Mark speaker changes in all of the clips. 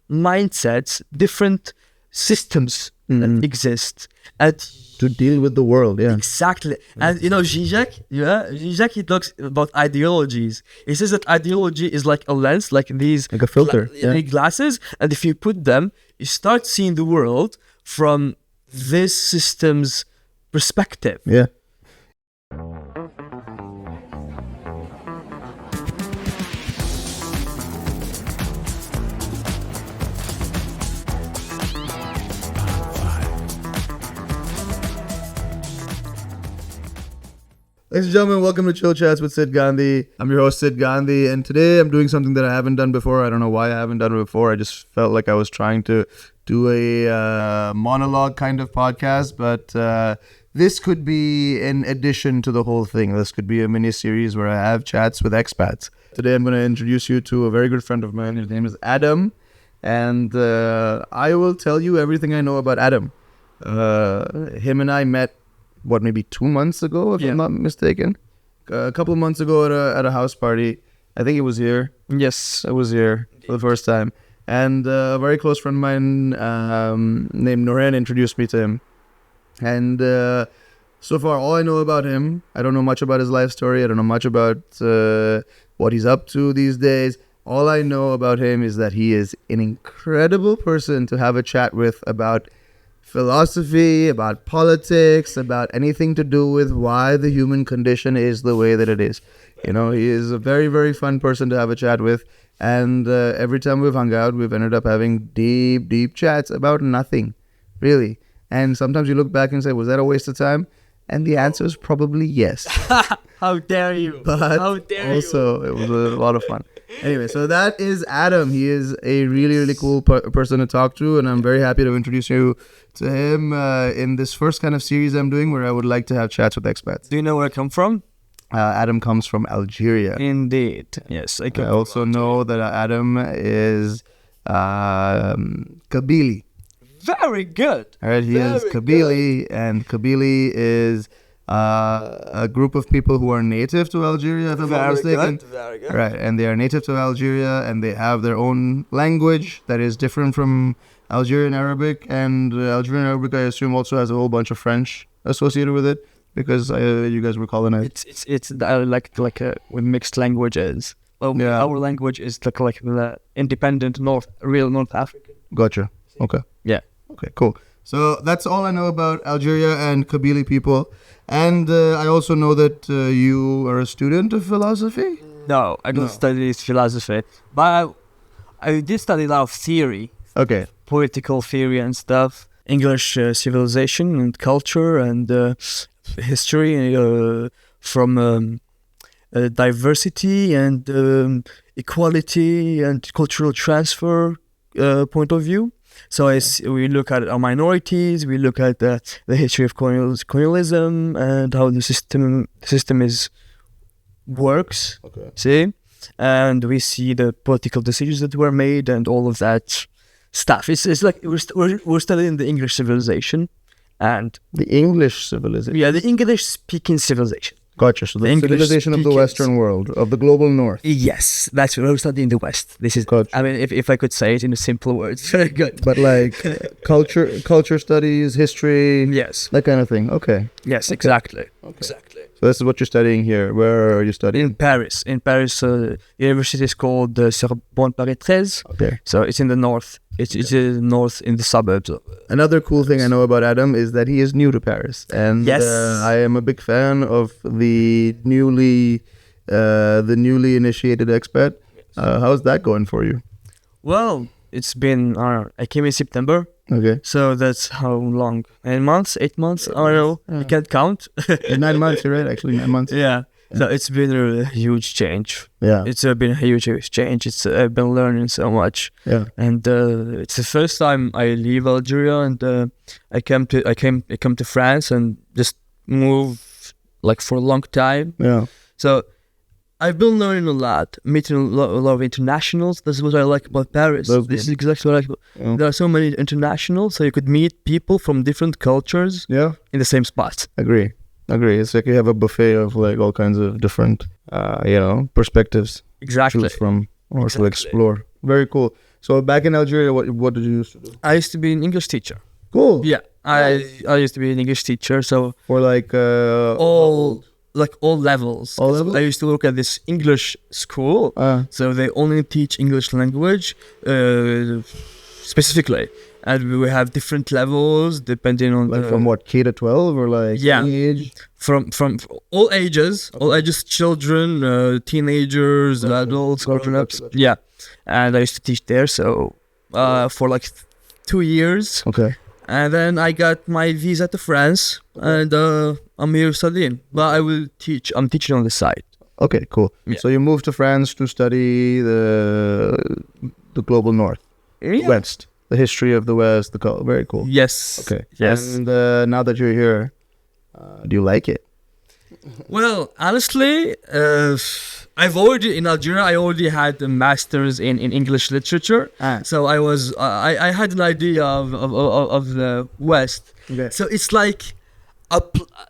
Speaker 1: mindsets, different systems that exist. And
Speaker 2: to deal with the world, yeah.
Speaker 1: exactly. And Jean-Jacques, he talks about ideologies. He says that ideology is like a lens, like these
Speaker 2: Like a filter,
Speaker 1: glasses, and if you put them, you start seeing the world from this system's perspective.
Speaker 2: Yeah. Ladies and gentlemen, welcome to Chill Chats with Sid Gandhi. I'm your host, Sid Gandhi, and today I'm doing something that I haven't done before. I don't know why I haven't done it before. I just felt like I was trying to do a monologue kind of podcast, but this could be an addition to the whole thing. This could be a mini-series where I have chats with expats. Today I'm going to introduce you to a very good friend of mine. His name is Adam, and I will tell you everything I know about Adam. Him and I met maybe 2 months ago, if I'm not mistaken. A couple of months ago at a house party. I think it was here.
Speaker 1: Yes.
Speaker 2: I was here for the first time. And a very close friend of mine named Noren introduced me to him. And so far, all I know about him, I don't know much about his life story. I don't know much about what he's up to these days. All I know about him is that he is an incredible person to have a chat with about philosophy, about politics, about anything to do with why the human condition is the way that it is. He is a very, very fun person to have a chat with. And every time we've hung out, we've ended up having deep, deep chats about nothing, really. And sometimes you look back and say, was that a waste of time? And the answer is probably yes.
Speaker 1: How dare you?
Speaker 2: But
Speaker 1: How dare
Speaker 2: also, it was a lot of fun. Anyway, so that is Adam. He is a really, really cool person to talk to, and I'm very happy to introduce you to him in this first kind of series I'm doing where I would like to have chats with expats.
Speaker 1: Do you know where I come from?
Speaker 2: Adam comes from Algeria.
Speaker 1: Indeed. Yes.
Speaker 2: I also know that Adam is Kabyle.
Speaker 1: Very good.
Speaker 2: All right, he is Kabyle, and Kabyle is a group of people who are native to Algeria, if I'm not mistaken.
Speaker 1: Very good.
Speaker 2: Right, and they are native to Algeria, and they have their own language that is different from Algerian Arabic, and Algerian Arabic, I assume, also has a whole bunch of French associated with it, because you guys were colonized.
Speaker 1: It's like with mixed languages. Well, our language is like the independent real North African.
Speaker 2: Gotcha. Okay.
Speaker 1: Yeah.
Speaker 2: Okay, cool. So that's all I know about Algeria and Kabyle people. And I also know that you are a student of philosophy?
Speaker 1: No, I don't study philosophy. But I did study a lot of theory.
Speaker 2: Okay.
Speaker 1: Political theory and stuff. English civilization and culture and history from diversity and equality and cultural transfer point of view. So we look at our minorities, we look at the history of colonialism and how the system works.
Speaker 2: Okay.
Speaker 1: See, and we see the political decisions that were made and all of that stuff. It's like we're studying the English civilization and
Speaker 2: the English civilization.
Speaker 1: Yeah, the English speaking civilization.
Speaker 2: Gotcha. So the civilization of the Western world, of the global North.
Speaker 1: Yes, that's what we're studying in the West. This is,
Speaker 2: gotcha.
Speaker 1: I mean, if I could say it in simple words, very good.
Speaker 2: But like culture studies, history,
Speaker 1: yes,
Speaker 2: that kind of thing. Okay.
Speaker 1: Yes, exactly.
Speaker 2: Okay.
Speaker 1: Exactly.
Speaker 2: So this is what you're studying here. Where are you studying?
Speaker 1: In Paris. University is called Sorbonne Paris Nord.
Speaker 2: Okay.
Speaker 1: So it's in the north. It's north in the suburbs.
Speaker 2: Another cool thing I know about Adam is that he is new to Paris, and
Speaker 1: yes,
Speaker 2: I am a big fan of the newly initiated expat. How's that going for you?
Speaker 1: Well, it's been I came in September.
Speaker 2: Okay.
Speaker 1: So that's how long? 9 months? 8 months? I don't know. I can't count.
Speaker 2: 9 months, you're right. Actually, 9 months.
Speaker 1: Yeah. So it's been a huge change.
Speaker 2: Yeah.
Speaker 1: It's been a huge change. I've been learning so much.
Speaker 2: Yeah.
Speaker 1: And it's the first time I leave Algeria, and I came to France and just move like for a long time.
Speaker 2: Yeah.
Speaker 1: So I've been learning a lot, meeting a lot of internationals. This is what I like about Paris. This is exactly what I like.
Speaker 2: Yeah.
Speaker 1: There are so many internationals, so you could meet people from different cultures.
Speaker 2: Yeah.
Speaker 1: In the same spot.
Speaker 2: Agree. It's like you have a buffet of like all kinds of different, perspectives.
Speaker 1: Exactly.
Speaker 2: To choose from or to explore. Very cool. So back in Algeria, what did you used to do?
Speaker 1: I used to be an English teacher.
Speaker 2: Cool.
Speaker 1: Yeah, I used to be an English teacher. So
Speaker 2: For like
Speaker 1: all levels.
Speaker 2: All levels?
Speaker 1: I used to work at this English school. So they only teach English language specifically. And we have different levels depending on
Speaker 2: like from what, K to 12 or like
Speaker 1: Yeah.
Speaker 2: any age?
Speaker 1: From all ages, children, teenagers, adults, grown-ups. Yeah, and I used to teach there. So for like 2 years,
Speaker 2: Okay.
Speaker 1: and then I got my visa to France, and I'm here studying. But I will teach. I'm teaching on the side.
Speaker 2: Okay, cool.
Speaker 1: Yeah.
Speaker 2: So you moved to France to study the global north, west, the history of the west, very cool.
Speaker 1: Yes.
Speaker 2: Okay.
Speaker 1: Yes.
Speaker 2: And now that you're here, do you like it?
Speaker 1: Well, honestly, in Algeria, I already had a master's in English literature. So I had an idea of the West.
Speaker 2: Okay.
Speaker 1: So it's like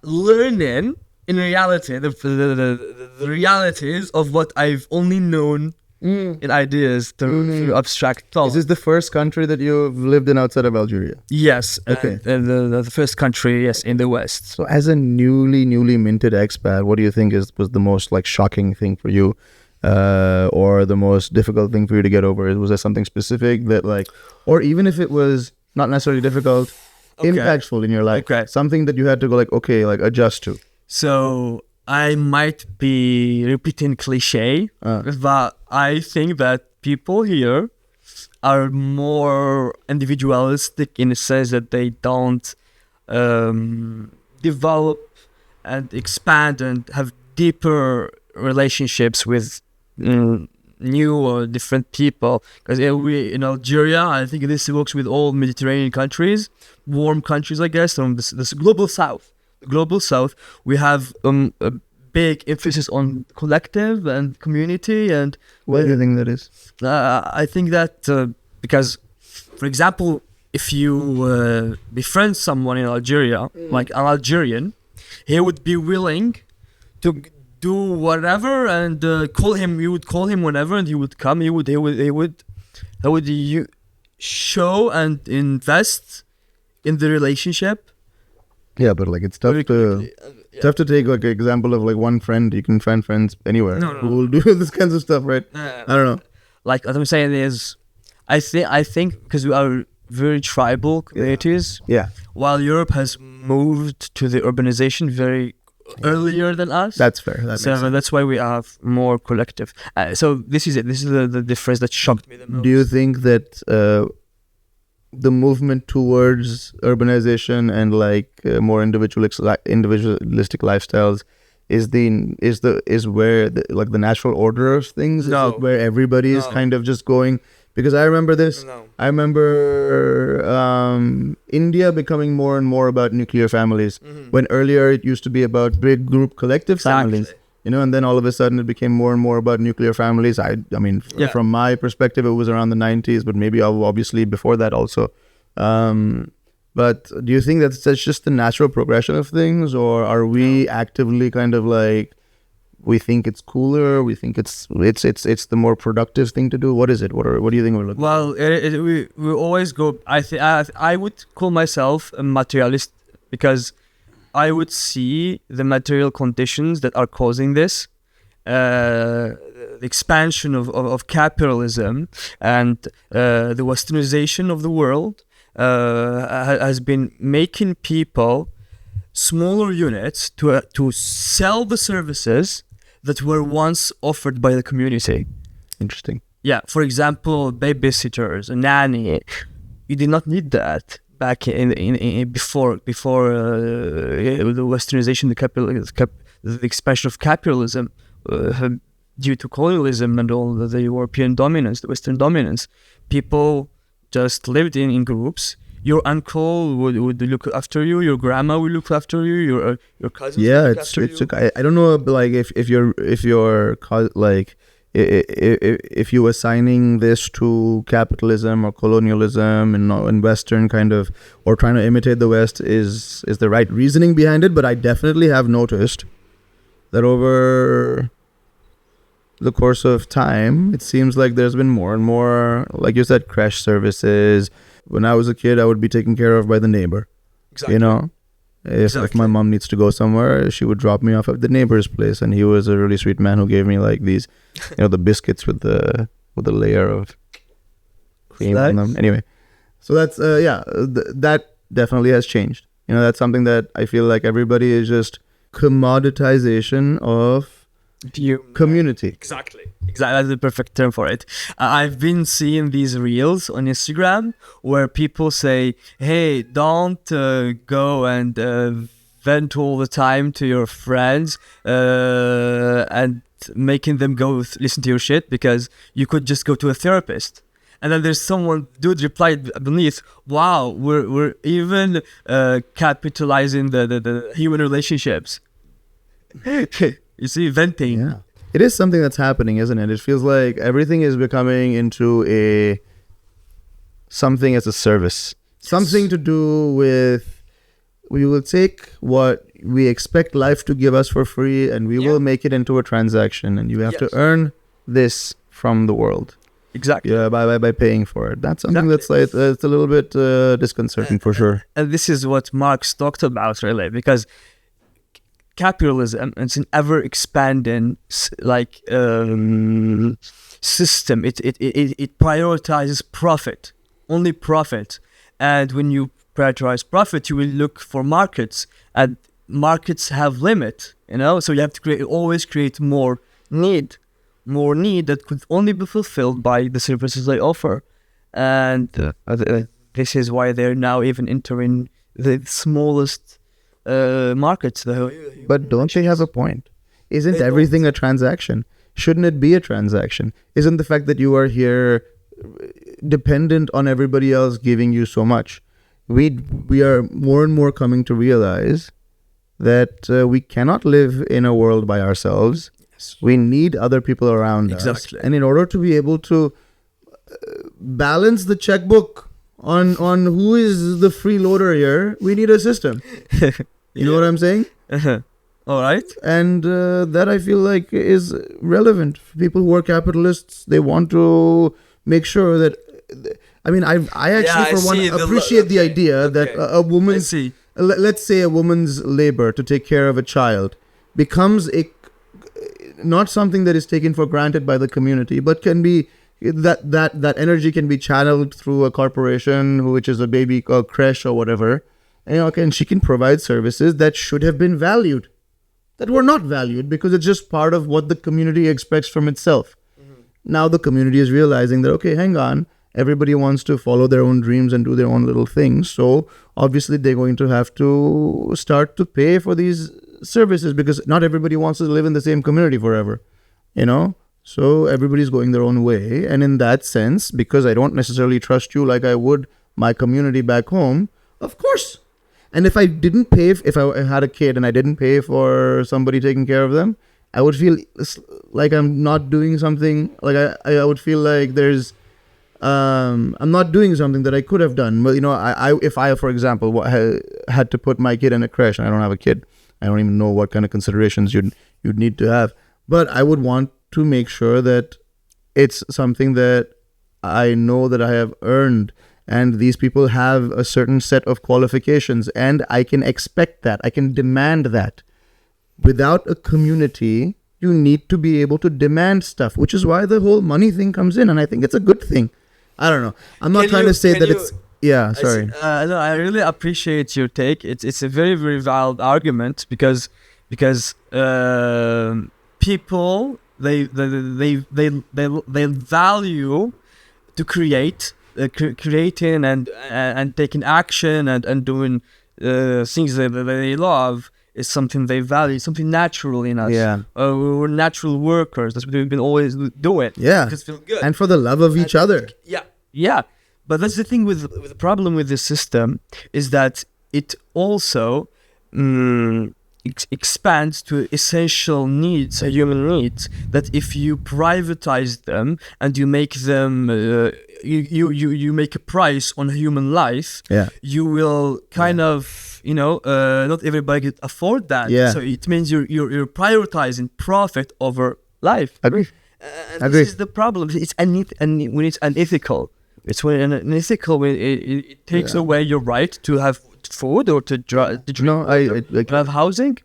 Speaker 1: learning in reality, the realities of what I've only known in ideas through abstract thought.
Speaker 2: Is this the first country that you've lived in outside of Algeria?
Speaker 1: Yes.
Speaker 2: Okay.
Speaker 1: The first country, yes, in the West.
Speaker 2: So as a newly minted expat, what do you think was the most like shocking thing for you? Or the most difficult thing for you to get over? Was there something specific that like, or even if it was not necessarily difficult, impactful in your life, something that you had to go like, okay, like adjust to?
Speaker 1: So I might be repeating cliche, but I think that people here are more individualistic in the sense that they don't develop and expand and have deeper relationships with new or different people. Because in Algeria, I think this works with all Mediterranean countries, warm countries, I guess, from this global south. Global south, we have a big emphasis on collective and community. And
Speaker 2: what do you think that is?
Speaker 1: I think that because, for example, if you befriend someone in Algeria, like an Algerian, he would be willing to do whatever and call him. You would call him whenever, and he would come. He would show and invest in the relationship.
Speaker 2: Yeah, but like it's tough tough to take like an example of like one friend. You can find friends anywhere who will do this kinds of stuff, right? I don't know.
Speaker 1: Like what I'm saying is, I think because we are very tribal communities.
Speaker 2: Yeah.
Speaker 1: While Europe has moved to the urbanization very earlier than us.
Speaker 2: That's fair.
Speaker 1: That's why we have more collective. So this is it. This is the difference that shocked me the most.
Speaker 2: Do you think that the movement towards urbanization and like more individualistic lifestyles is where the natural order of things?
Speaker 1: No.
Speaker 2: Is it where everybody is kind of just going? Because I remember this.
Speaker 1: No.
Speaker 2: I remember India becoming more and more about nuclear families, when earlier it used to be about big group collective families. You know, and then all of a sudden it became more and more about nuclear families. I mean, from my perspective, it was around the 90s, but maybe obviously before that also. But do you think that's just the natural progression of things, or are we actively kind of like, we think it's cooler, we think it's the more productive thing to do? What is it? What do you think we're looking?
Speaker 1: Well, we always go. I would call myself a materialist because I would see the material conditions that are causing this, the expansion of capitalism and the westernization of the world has been making people smaller units to sell the services that were once offered by the community.
Speaker 2: Interesting.
Speaker 1: Yeah, for example, babysitters, a nanny. You did not need that back before the westernization, the expansion of capitalism due to colonialism and all the European dominance, the Western dominance. People just lived in groups. Your uncle would look after you. Your grandma will look after you. Your cousins.
Speaker 2: Yeah,
Speaker 1: will look
Speaker 2: it's
Speaker 1: after you.
Speaker 2: I don't know, like if you assigning this to capitalism or colonialism and Western kind of, or trying to imitate the West is the right reasoning behind it. But I definitely have noticed that over the course of time, it seems like there's been more and more, like you said, crash services. When I was a kid, I would be taken care of by the neighbor.
Speaker 1: Exactly.
Speaker 2: You know, if my mom needs to go somewhere, she would drop me off at the neighbor's place, and he was a really sweet man who gave me like these, the biscuits with the layer of cream on them. Anyway, so that's that definitely has changed. That's something that I feel like everybody is just commoditization of community.
Speaker 1: Exactly. That's the perfect term for it. I've been seeing these reels on Instagram where people say, hey, don't go and vent all the time to your friends and making them go listen to your shit, because you could just go to a therapist. And then there's dude replied beneath, wow, we're even capitalizing the human relationships. You see, venting.
Speaker 2: Yeah. It is something that's happening, isn't it? It feels like everything is becoming into something as a service. Yes. Something to do with, we will take what we expect life to give us for free and we will make it into a transaction, and you have to earn this from the world.
Speaker 1: Exactly.
Speaker 2: Yeah, by paying for it. That's something that's like, it's a little bit disconcerting for sure.
Speaker 1: And this is what Marx talked about, really, because capitalism, it's an ever expanding system. It prioritizes profit, only profit. And when you prioritize profit, you will look for markets, and markets have limit, so you have to always create more need that could only be fulfilled by the services they offer. And this is why they're now even entering the smallest markets.
Speaker 2: But don't they have a point? Isn't everything a transaction? Shouldn't it be a transaction? Isn't the fact that you are here dependent on everybody else giving you so much? We are more and more coming to realize that we cannot live in a world by ourselves. Yes. We need other people around us.
Speaker 1: Exactly.
Speaker 2: And in order to be able to balance the checkbook on who is the freeloader here, we need a system. You know what I'm saying?
Speaker 1: All right.
Speaker 2: And that I feel like is relevant. People who are capitalists, they want to make sure that, I actually appreciate the idea that a woman's, let's say a woman's labor to take care of a child becomes not something that is taken for granted by the community, but can be that energy can be channeled through a corporation, which is a baby creche or whatever. And she can provide services that should have been valued, that were not valued, because it's just part of what the community expects from itself. Mm-hmm. Now the community is realizing that, okay, hang on, everybody wants to follow their own dreams and do their own little things. So obviously they're going to have to start to pay for these services, because not everybody wants to live in the same community forever, So everybody's going their own way. And in that sense, because I don't necessarily trust you like I would my community back home, of course. And if I didn't pay, if I had a kid and I didn't pay for somebody taking care of them, I would feel like I'm not doing something. Like I would feel like there's, I'm not doing something that I could have done. But if I, for example, had to put my kid in a creche, and I don't have a kid, I don't even know what kind of considerations you'd need to have. But I would want to make sure that it's something that I know that I have earned. And these people have a certain set of qualifications, and I can expect that. I can demand that. Without a community, you need to be able to demand stuff, which is why the whole money thing comes in. And I think it's a good thing. I don't know. I'm not trying to say that it's... Yeah, sorry.
Speaker 1: No, I really appreciate your take. It's a very, very valid argument, because people, they value to create... creating and taking action and doing things that they love is something they value, something natural in us.
Speaker 2: Yeah.
Speaker 1: We're natural workers. That's what we've been always doing.
Speaker 2: Yeah.
Speaker 1: Just feel good.
Speaker 2: And for the love of each other.
Speaker 1: Yeah. Yeah. But that's the thing with the problem with this system, is that it also expands to essential needs, human needs, that if you privatize them and you make them you make a price on human life, you will kind of not everybody can afford that. So it means you're prioritizing profit over life.
Speaker 2: Agree.
Speaker 1: And
Speaker 2: Agree.
Speaker 1: this is the problem. It's when it's unethical. It's when unethical when it takes away your right to have food or to drink
Speaker 2: No,
Speaker 1: to have housing.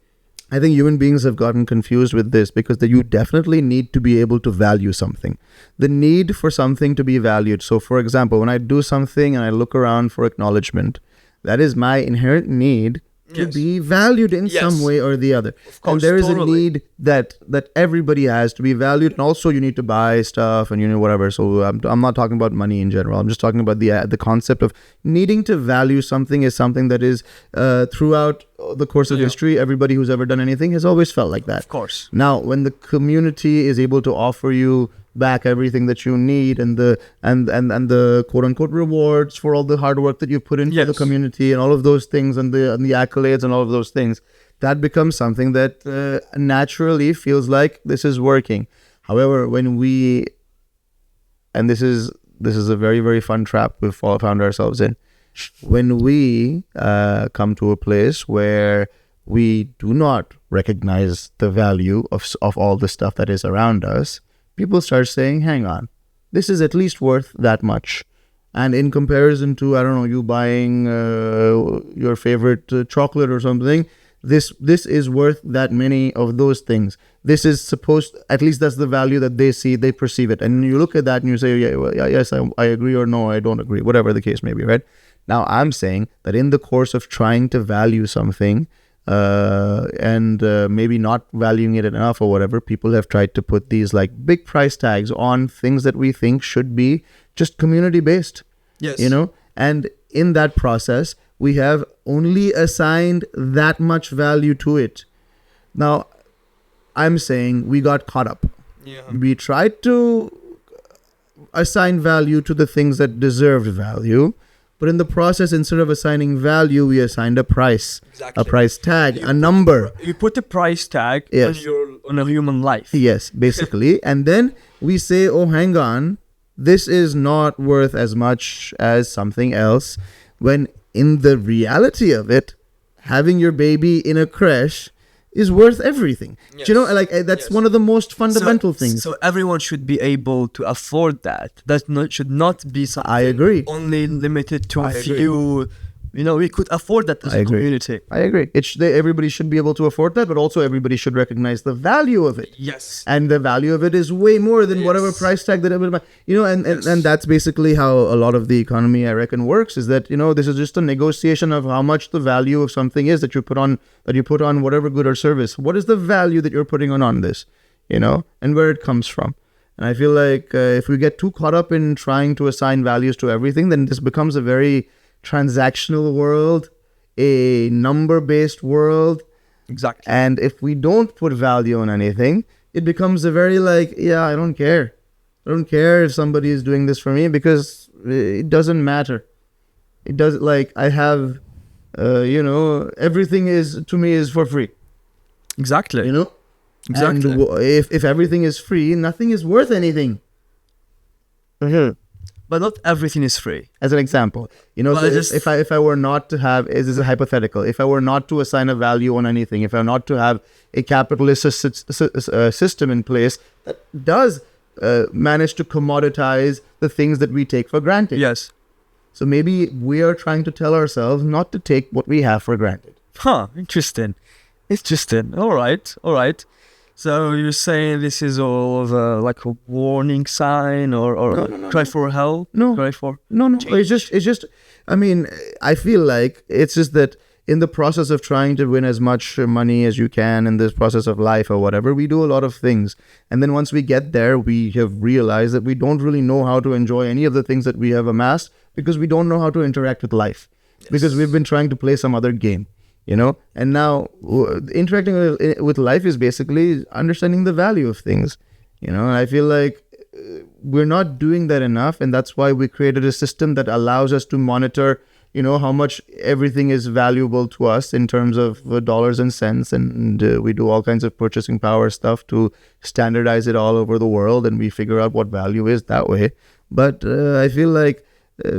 Speaker 2: I think human beings have gotten confused with this because you definitely need to be able to value something. The need for something to be valued. So, for example, when I do something and I look around for acknowledgement, that is my inherent need to be valued in some way or the other.
Speaker 1: Of course,
Speaker 2: and there is
Speaker 1: totally.
Speaker 2: a need that everybody has to be valued, and also you need to buy stuff and whatever. So I'm not talking about money in general. I'm just talking about the concept of needing to value something is something that is throughout the course of history. Everybody who's ever done anything has always felt like that.
Speaker 1: Of course.
Speaker 2: Now, when the community is able to offer you back everything that you need and the quote unquote rewards for all the hard work that you've put into the community and all of those things and the accolades and all of those things, that becomes something that naturally feels like this is working. However, when we, and this is a very, very fun trap we've found ourselves in, when we come to a place where we do not recognize the value of all the stuff that is around us, people start saying, hang on, this is at least worth that much. And in comparison to, I don't know, you buying your favorite chocolate or something, this is worth that many of those things. This is supposed, at least that's the value that they perceive it. And you look at that and you say, yes, I agree, or no, I don't agree, whatever the case may be, right? Now, I'm saying that in the course of trying to value something, and maybe not valuing it enough or whatever, people have tried to put these like big price tags on things that we think should be just community based.
Speaker 1: Yes.
Speaker 2: And in that process, we have only assigned that much value to it. Now, I'm saying we got caught up.
Speaker 1: Yeah.
Speaker 2: We tried to assign value to the things that deserved value. But in the process, instead of assigning value, we assigned a price, a price tag, a number.
Speaker 1: You put a price tag on a human life.
Speaker 2: Yes, basically. And then we say, oh, hang on, this is not worth as much as something else. When in the reality of it, having your baby in a creche is worth everything.
Speaker 1: Yes.
Speaker 2: Do you know, like that's one of the most fundamental things.
Speaker 1: So everyone should be able to afford that. Should not be something
Speaker 2: I agree.
Speaker 1: only limited to a few. We could afford that as a community.
Speaker 2: I agree. Everybody should be able to afford that, but also everybody should recognize the value of it.
Speaker 1: Yes.
Speaker 2: And the value of it is way more than whatever price tag that everybody, and that's basically how a lot of the economy, I reckon, works, is that, this is just a negotiation of how much the value of something is that you put on whatever good or service. What is the value that you're putting on this, and where it comes from. And I feel like if we get too caught up in trying to assign values to everything, then this becomes a very transactional world, a number-based world.
Speaker 1: Exactly.
Speaker 2: And if we don't put value on anything, it becomes a very I don't care. I don't care if somebody is doing this for me because it doesn't matter. It does, I have, everything to me is for free.
Speaker 1: Exactly.
Speaker 2: Exactly. And if everything is free, nothing is worth anything.
Speaker 1: But not everything is free.
Speaker 2: As an example, if I were not to have, this is a hypothetical, if I were not to assign a value on anything, if I were not to have a capitalist system in place that does manage to commoditize the things that we take for granted.
Speaker 1: Yes.
Speaker 2: So maybe we are trying to tell ourselves not to take what we have for granted.
Speaker 1: Interesting. All right. So you're saying this is all of a warning sign or
Speaker 2: No.
Speaker 1: cry for help?
Speaker 2: No.
Speaker 1: Cry for
Speaker 2: No.
Speaker 1: change?
Speaker 2: It's just, I feel like it's just that in the process of trying to win as much money as you can in this process of life or whatever, we do a lot of things. And then once we get there, we have realized that we don't really know how to enjoy any of the things that we have amassed because we don't know how to interact with life. Yes. Because we've been trying to play some other game. And now interacting with life is basically understanding the value of things, and I feel like we're not doing that enough. And that's why we created a system that allows us to monitor, how much everything is valuable to us in terms of dollars and cents. And we do all kinds of purchasing power stuff to standardize it all over the world. And we figure out what value is that way. But I feel like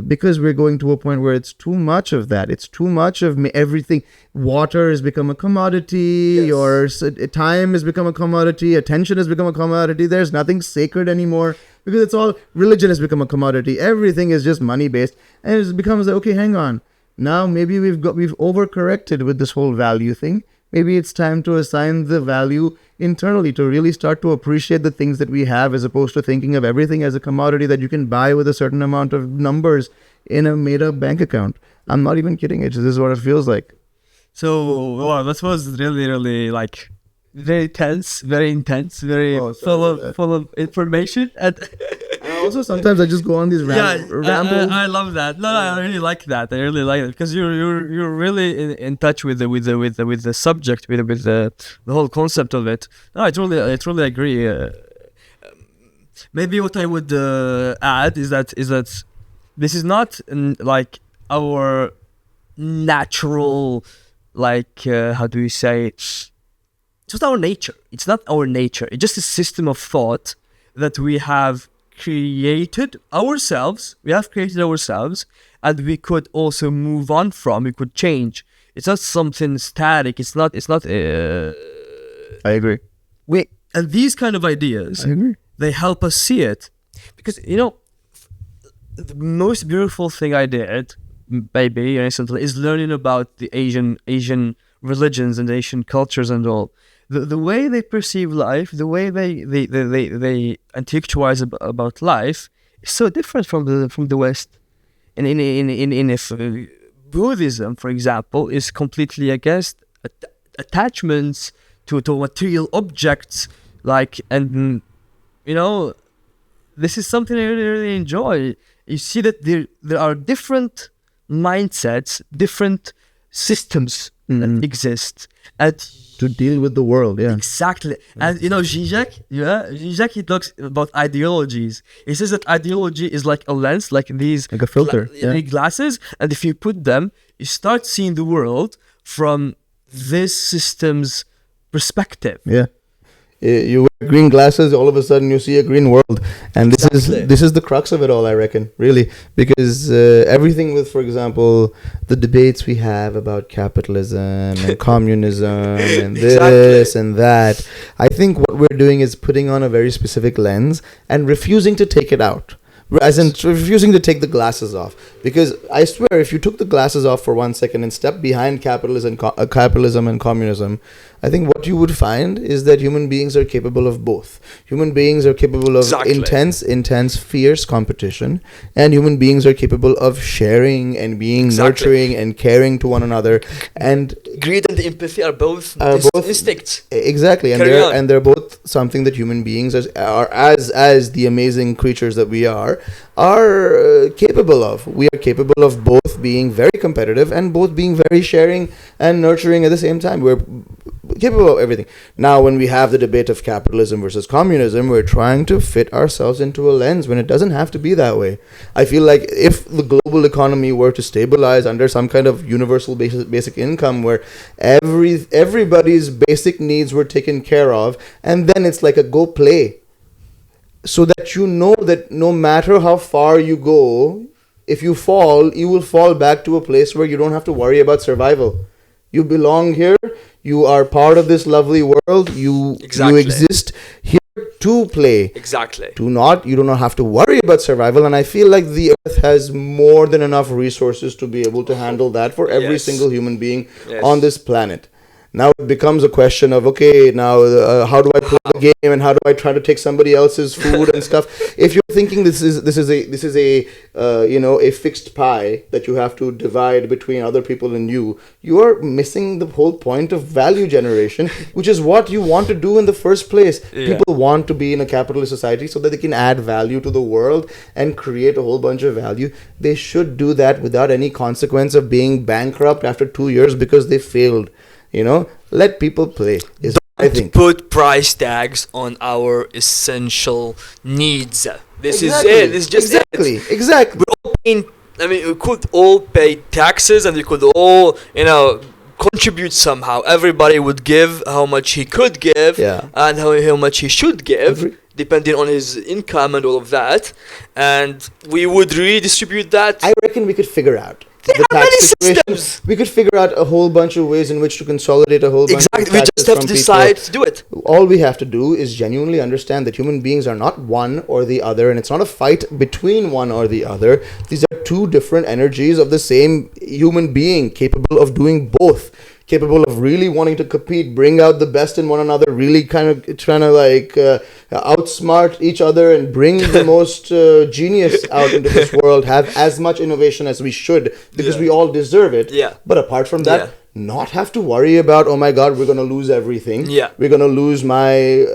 Speaker 2: because we're going to a point where it's too much of that. It's too much of everything. Water has become a commodity.
Speaker 1: Yes.
Speaker 2: Your time has become a commodity. Attention has become a commodity. There's nothing sacred anymore because it's all, religion has become a commodity. Everything is just money based, and it becomes like, okay, hang on. Now maybe we've overcorrected with this whole value thing. Maybe it's time to assign the value internally, to really start to appreciate the things that we have, as opposed to thinking of everything as a commodity that you can buy with a certain amount of numbers in a made-up bank account. I'm not even kidding. This is what it feels like.
Speaker 1: So, wow, that was really, really like very tense, very intense, very full of information. And
Speaker 2: also, sometimes I just go on these rambles.
Speaker 1: I love that. No, I really like that. I really like it because you're really in touch with the subject, with the whole concept of it. No, I totally agree. Maybe what I would add is that this is not like our natural, like how do you say? It's not our nature. It's not our nature. It's just a system of thought that we have created ourselves. And we could also move on from. We could change. It's not something static. It's not.
Speaker 2: I agree.
Speaker 1: And these kind of ideas,
Speaker 2: I agree.
Speaker 1: They help us see it, because the most beautiful thing I did, maybe recently, is learning about the Asian religions and Asian cultures and all. The way they perceive life, the way they intellectualize about life is so different from the West. And if Buddhism, for example, is completely against attachments to material objects, this is something I really, really enjoy. You see that there are different mindsets, different systems that exist, and
Speaker 2: to deal with the world, yeah.
Speaker 1: Exactly. And Zizek, he talks about ideologies. He says that ideology is like a lens, like these,
Speaker 2: like a filter,
Speaker 1: glasses, and if you put them, you start seeing the world from this system's perspective.
Speaker 2: Yeah. You wear green glasses, all of a sudden you see a green world, and this is the crux of it all, I reckon, really, because everything with, for example, the debates we have about capitalism and communism and this and that, I think what we're doing is putting on a very specific lens and refusing to take it out. As in refusing to take the glasses off, because I swear, if you took the glasses off for 1 second and stepped behind capitalism and communism, I think what you would find is that human beings are capable of both. Human beings are capable of intense, fierce competition, and human beings are capable of sharing and being nurturing and caring to one another. And
Speaker 1: greed and empathy are both instincts.
Speaker 2: Exactly, and they're both something that human beings as the amazing creatures that we are capable of. We are capable of both being very competitive and both being very sharing and nurturing at the same time. We're capable of everything. Now, when we have the debate of capitalism versus communism, we're trying to fit ourselves into a lens when it doesn't have to be that way. I feel like if the global economy were to stabilize under some kind of universal basic income where everybody's basic needs were taken care of, and then it's like a go play, so that you know that no matter how far you go, if you fall, you will fall back to a place where you don't have to worry about survival. You belong here. You are part of this lovely world. You exist here to play.
Speaker 1: Exactly.
Speaker 2: You do not have to worry about survival. And I feel like the earth has more than enough resources to be able to handle that for every single human being on this planet. Now it becomes a question of, okay, now how do I play the game, and how do I try to take somebody else's food and stuff? If you're thinking this is a fixed pie that you have to divide between other people and you are missing the whole point of value generation, which is what you want to do in the first place. Yeah. People want to be in a capitalist society so that they can add value to the world and create a whole bunch of value. They should do that without any consequence of being bankrupt after 2 years because they failed. Let people play.
Speaker 1: Don't put price tags on our essential needs. This is it. This is just
Speaker 2: it. Exactly.
Speaker 1: We're all paying. We could all pay taxes, and we could all, contribute somehow. Everybody would give how much he could give, and how much he should give. depending on his income and all of that, and we would redistribute that.
Speaker 2: I reckon we could figure out
Speaker 1: There
Speaker 2: the
Speaker 1: are many
Speaker 2: tax situation.
Speaker 1: systems.
Speaker 2: We could figure out a whole bunch of ways in which to consolidate a whole bunch
Speaker 1: Exactly.
Speaker 2: of
Speaker 1: We
Speaker 2: taxes
Speaker 1: just have
Speaker 2: from
Speaker 1: to
Speaker 2: people.
Speaker 1: decide to do it.
Speaker 2: All we have to do is genuinely understand that human beings are not one or the other, and it's not a fight between one or the other. These are two different energies of the same human being, capable of doing both, capable of really wanting to compete, bring out the best in one another, really kind of trying to outsmart each other and bring the most genius out into this world, have as much innovation as we should, because we all deserve it.
Speaker 1: Yeah.
Speaker 2: But apart from that, not have to worry about, oh my God, we're going to lose everything.
Speaker 1: Yeah.
Speaker 2: We're going to lose my...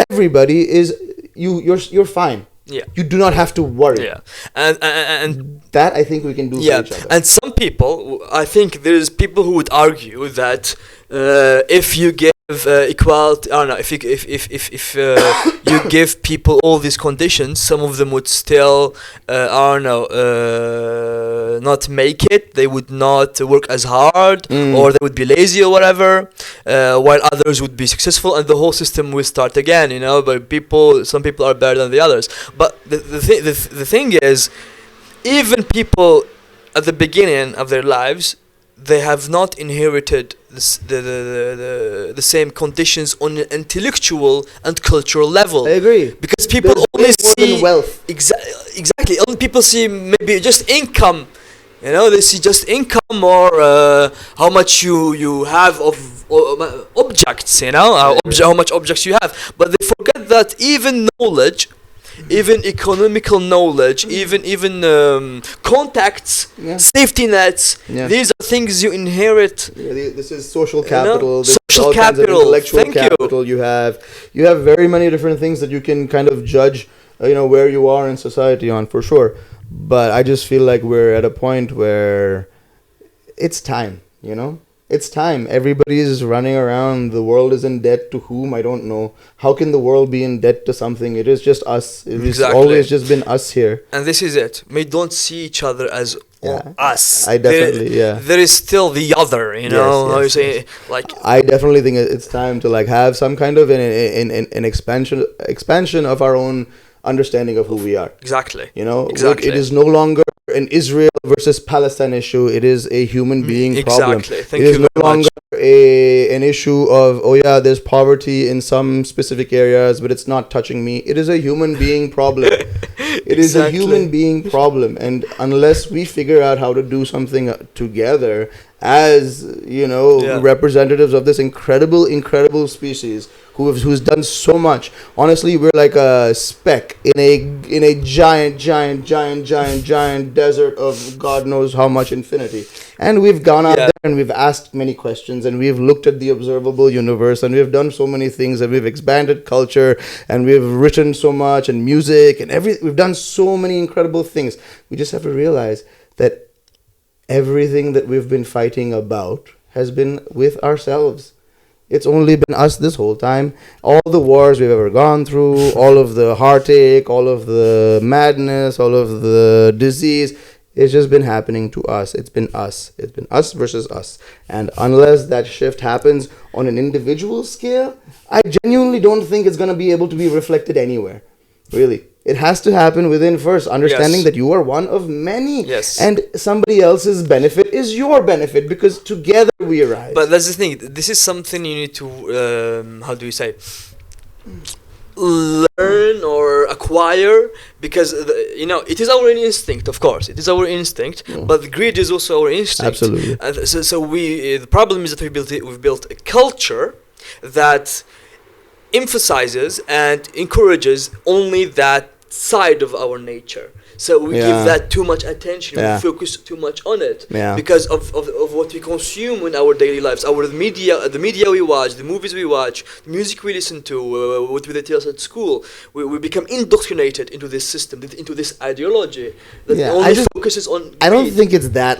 Speaker 2: everybody is... You're fine.
Speaker 1: Yeah.
Speaker 2: You do not have to worry.
Speaker 1: Yeah. And
Speaker 2: that I think we can do for each other.
Speaker 1: And some people, I think there's people who would argue that if you give equality, I don't know, if you give people all these conditions, some of them would still, not make it. They would not work as hard, or they would be lazy or whatever, while others would be successful, and the whole system will start again, but some people are better than the others. But the thing is, even people at the beginning of their lives, they have not inherited the same conditions on an intellectual and cultural level.
Speaker 2: I agree.
Speaker 1: Because people
Speaker 2: There's
Speaker 1: only
Speaker 2: way more
Speaker 1: see
Speaker 2: than wealth.
Speaker 1: Exactly. Only people see maybe just income. They see just income, or how much you have of objects. How much objects you have. But they forget that even knowledge, even economical knowledge, even contacts, safety nets, these are things you inherit.
Speaker 2: This is social capital.
Speaker 1: Social capital.
Speaker 2: Intellectual capital. You have very many different things that you can kind of judge, where you are in society on, for sure. But I just feel like we're at a point where it's time. It's time. Everybody is running around. The world is in debt to whom? I don't know. How can the world be in debt to something? It is just us. It's always just been us here.
Speaker 1: And this is it. We don't see each other as us.
Speaker 2: I definitely,
Speaker 1: There is still the other, how you say, like...
Speaker 2: I definitely think it's time to have some kind of an expansion of our own understanding of who we are.
Speaker 1: Exactly.
Speaker 2: Exactly. It is no longer an Israel versus Palestine issue. It is a human being problem.
Speaker 1: Exactly.
Speaker 2: It is no longer an issue of, there's poverty in some specific areas, but it's not touching me. It is a human being problem. It is a human being problem. And unless we figure out how to do something together as, representatives of this incredible species who's done so much. Honestly, we're like a speck in a giant desert of God knows how much infinity. And we've gone out there and we've asked many questions, and we've looked at the observable universe, and we've done so many things, and we've expanded culture, and we've written so much, and music, and we've done so many incredible things. We just have to realize that everything that we've been fighting about has been with ourselves. It's only been us this whole time. All the wars we've ever gone through, all of the heartache, all of the madness, all of the disease, it's just been happening to us. It's been us. It's been us versus us. And unless that shift happens on an individual scale, I genuinely don't think it's going to be able to be reflected anywhere. Really. It has to happen within first, understanding that you are one of many.
Speaker 1: Yes.
Speaker 2: And somebody else's benefit is your benefit, because together we arise.
Speaker 1: But that's the thing. This is something you need to, learn or acquire, because, it is our instinct, of course. It is our instinct, but greed is also our instinct.
Speaker 2: Absolutely.
Speaker 1: And so the problem is that we've built a culture that emphasizes and encourages only that side of our nature. So we give that too much attention. We focus too much on it because of what we consume in our daily lives. The media we watch, the movies we watch, the music we listen to, what they tell us at school. We become indoctrinated into this system, into this ideology that only focuses on greed.
Speaker 2: I don't think it's that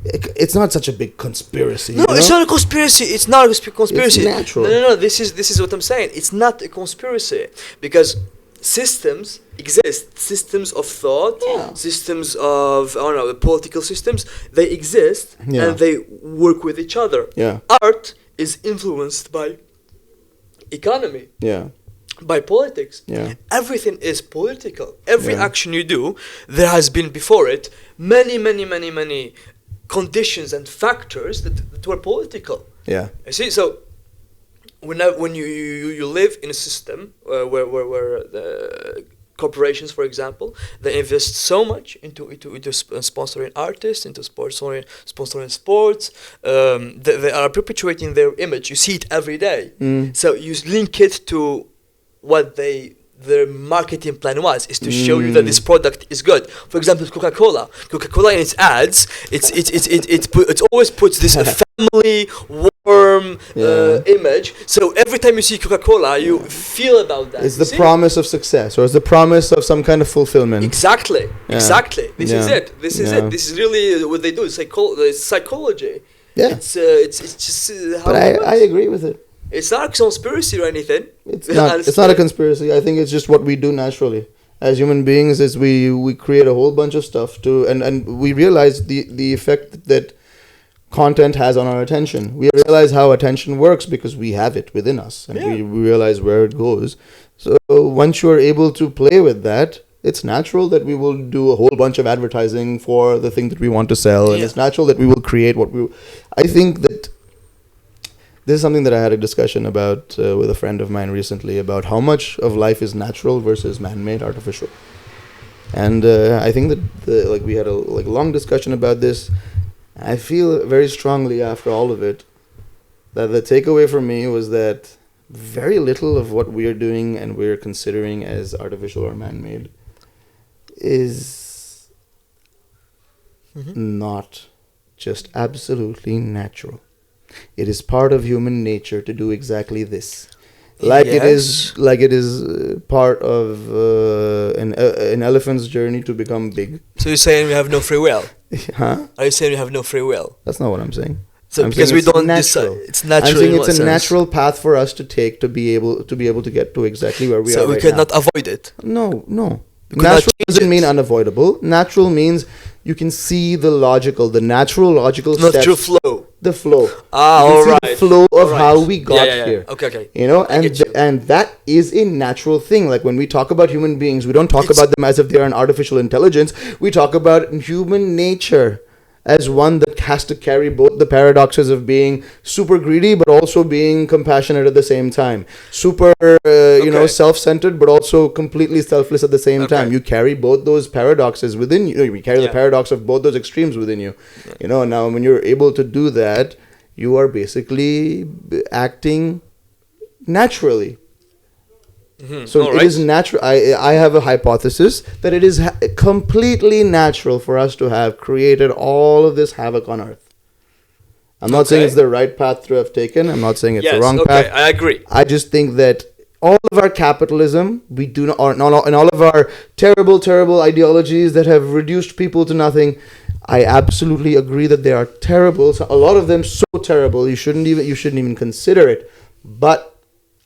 Speaker 2: it's not such a big conspiracy.
Speaker 1: No, it's not a conspiracy. It's not a conspiracy.
Speaker 2: It's natural.
Speaker 1: No. This is what I'm saying. It's not a conspiracy, because systems exist. Systems of thought, systems of political systems. They exist and they work with each other.
Speaker 2: Yeah.
Speaker 1: Art is influenced by economy.
Speaker 2: Yeah.
Speaker 1: by politics.
Speaker 2: Yeah.
Speaker 1: Everything is political. Every
Speaker 2: Yeah.
Speaker 1: action you do, there has been before it many conditions and factors that were political.
Speaker 2: Yeah.
Speaker 1: You see, so when you live in a system where the corporations, for example, they invest so much into sponsoring artists, into sponsoring sports. They are perpetuating their image. You see it every day. So you link it to what their marketing plan is to show you that this product is good. For example, Coca-Cola in its ads, it always puts this family warm image. So every time you see Coca-Cola, you feel about that.
Speaker 2: It's the promise of success, or it's the promise of some kind of fulfillment.
Speaker 1: Exactly. This is it. This is
Speaker 2: Yeah.
Speaker 1: it. This is really what they do. It's psychology.
Speaker 2: Yeah.
Speaker 1: It's just how
Speaker 2: But
Speaker 1: it works.
Speaker 2: I agree with it.
Speaker 1: It's not a conspiracy or anything.
Speaker 2: It's not a conspiracy. I think it's just what we do naturally as human beings. Is we create a whole bunch of stuff and we realize the effect that content has on our attention. We realize how attention works because we have it within us, and we realize where it goes. So once you're able to play with that, it's natural that we will do a whole bunch of advertising for the thing that we want to sell, and it's natural that we will create what we. I think that. This is something that I had a discussion about with a friend of mine recently about how much of life is natural versus man-made, artificial. And I think that we had a long discussion about this. I feel very strongly after all of it that the takeaway for me was that very little of what we are doing and we're considering as artificial or man-made is not just absolutely natural. It is part of human nature to do exactly this, it is part of an elephant's journey to become big.
Speaker 1: So you're saying we have no free will?
Speaker 2: Huh?
Speaker 1: Are you saying we have no free will?
Speaker 2: That's not what I'm saying.
Speaker 1: So
Speaker 2: I'm
Speaker 1: because
Speaker 2: saying
Speaker 1: we don't decide, it's natural.
Speaker 2: I'm saying it's a natural path for us to take to be able to get to exactly where we are.
Speaker 1: So we cannot avoid it.
Speaker 2: No. Natural doesn't mean unavoidable. Natural means you can see the natural logical steps.
Speaker 1: Not through flow.
Speaker 2: The flow.
Speaker 1: All right.
Speaker 2: The flow of how we got here.
Speaker 1: Okay.
Speaker 2: And that is a natural thing. Like when we talk about human beings, we don't talk about them as if they are an artificial intelligence. We talk about human nature as one that has to carry both the paradoxes of being super greedy but also being compassionate at the same time, super self-centered but also completely selfless at the same time. You carry both those paradoxes within you. You carry the paradox of both those extremes within you. Now when you're able to do that, you are basically acting naturally. So it is natural. I have a hypothesis that it is completely natural for us to have created all of this havoc on Earth. I'm not saying it's the right path to have taken. I'm not saying it's the wrong path.
Speaker 1: I agree.
Speaker 2: I just think that all of our capitalism, and all of our terrible ideologies that have reduced people to nothing, I absolutely agree that they are terrible. So a lot of them so terrible you shouldn't even consider it. But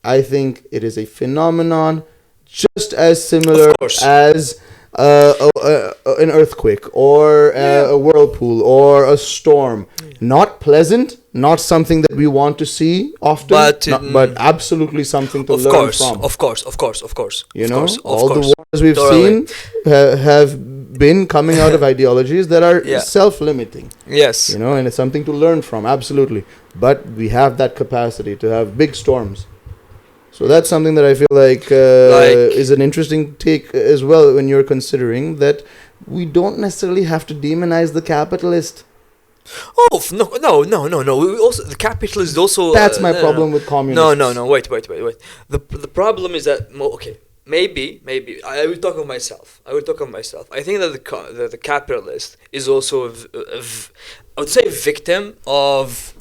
Speaker 2: I think it is a phenomenon just as similar as an earthquake or a whirlpool or a storm. Not pleasant, not something that we want to see often, but absolutely something to learn from.
Speaker 1: Of course.
Speaker 2: All the wars we've seen have been coming out of ideologies that are self-limiting.
Speaker 1: Yes.
Speaker 2: And it's something to learn from, absolutely. But we have that capacity to have big storms. So that's something that I feel like is an interesting take as well when you're considering that we don't necessarily have to demonize the capitalist.
Speaker 1: Oh, no. We also, the capitalist also...
Speaker 2: That's my problem with communism.
Speaker 1: No. Wait. The problem is that... Okay, maybe. I will talk of myself. I think that the capitalist is also I would say victim of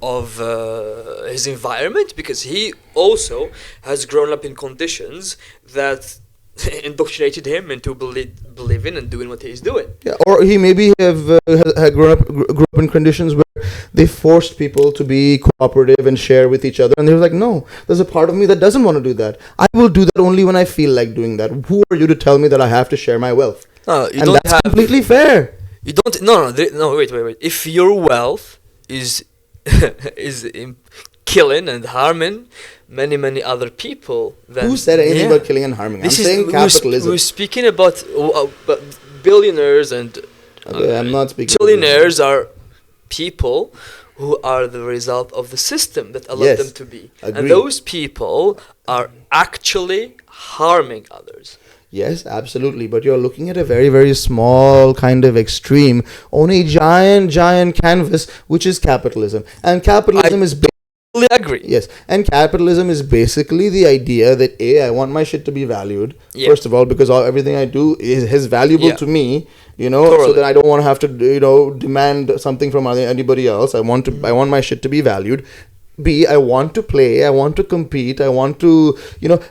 Speaker 1: his environment, because he also has grown up in conditions that indoctrinated him into believing and doing what he's doing.
Speaker 2: Yeah, or he maybe had grew up in conditions where they forced people to be cooperative and share with each other, and they were like, no, there's a part of me that doesn't want to do that. I will do that only when I feel like doing that. Who are you to tell me that I have to share my wealth? That's completely fair.
Speaker 1: You don't. No. Wait. If your wealth is killing and harming many other people.
Speaker 2: Who said anything about killing and harming? I'm saying capitalism.
Speaker 1: We're speaking about billionaires and
Speaker 2: I'm not speaking.
Speaker 1: Trillionaires are people who are the result of the system that allowed them to be.
Speaker 2: Agreed.
Speaker 1: And those people are actually harming others.
Speaker 2: Yes, absolutely. But you're looking at a very, very small kind of extreme on a giant canvas, which is capitalism. And capitalism is
Speaker 1: totally agree.
Speaker 2: Yes. And capitalism is basically the idea that I want my shit to be valued. First of all, because everything I do is valuable to me, so that I don't want to have to, demand something from anybody else. I want my shit to be valued. B, I want to play, I want to compete, I want to,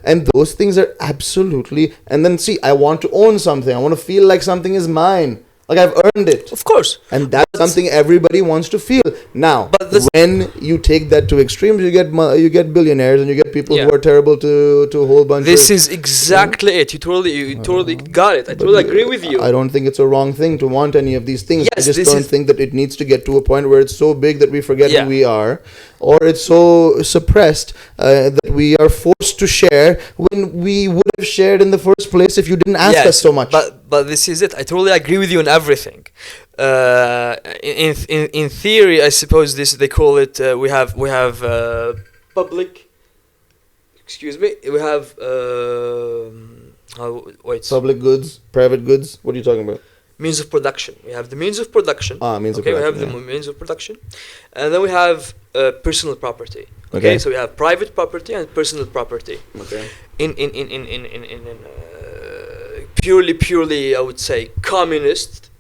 Speaker 2: and those things are absolutely, and then C, I want to own something, I want to feel like something is mine, like I've earned it.
Speaker 1: Of course.
Speaker 2: And that's something everybody wants to feel. Now, when you take that to extremes, you get billionaires and you get people who are terrible to a whole bunch
Speaker 1: This is exactly it. You totally got it. I totally agree with you.
Speaker 2: I don't think it's a wrong thing to want any of these things.
Speaker 1: Yes,
Speaker 2: I just don't think that it needs to get to a point where it's so big that we forget who we are, or it's so suppressed that we are forced to share when we would have shared in the first place if you didn't ask us so much.
Speaker 1: But this is it. I totally agree with you on everything. In theory, I suppose they call it. We have public. Excuse me. We have
Speaker 2: public goods, private goods. What are you talking about?
Speaker 1: Means of production. We have the means of production.
Speaker 2: Means of production.
Speaker 1: We have the means of production, and then we have personal property. Okay, so we have private property and personal property.
Speaker 2: Okay.
Speaker 1: In purely, I would say, communist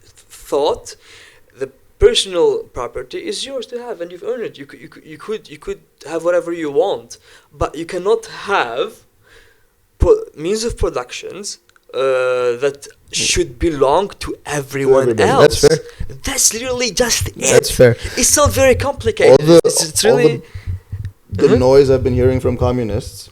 Speaker 1: thought, the personal property is yours to have, and you've earned it. You could have whatever you want, but you cannot have means of productions that should belong to everyone else.
Speaker 2: That's fair.
Speaker 1: That's literally just it.
Speaker 2: That's fair.
Speaker 1: It's not very complicated. It's really
Speaker 2: the noise I've been hearing from communists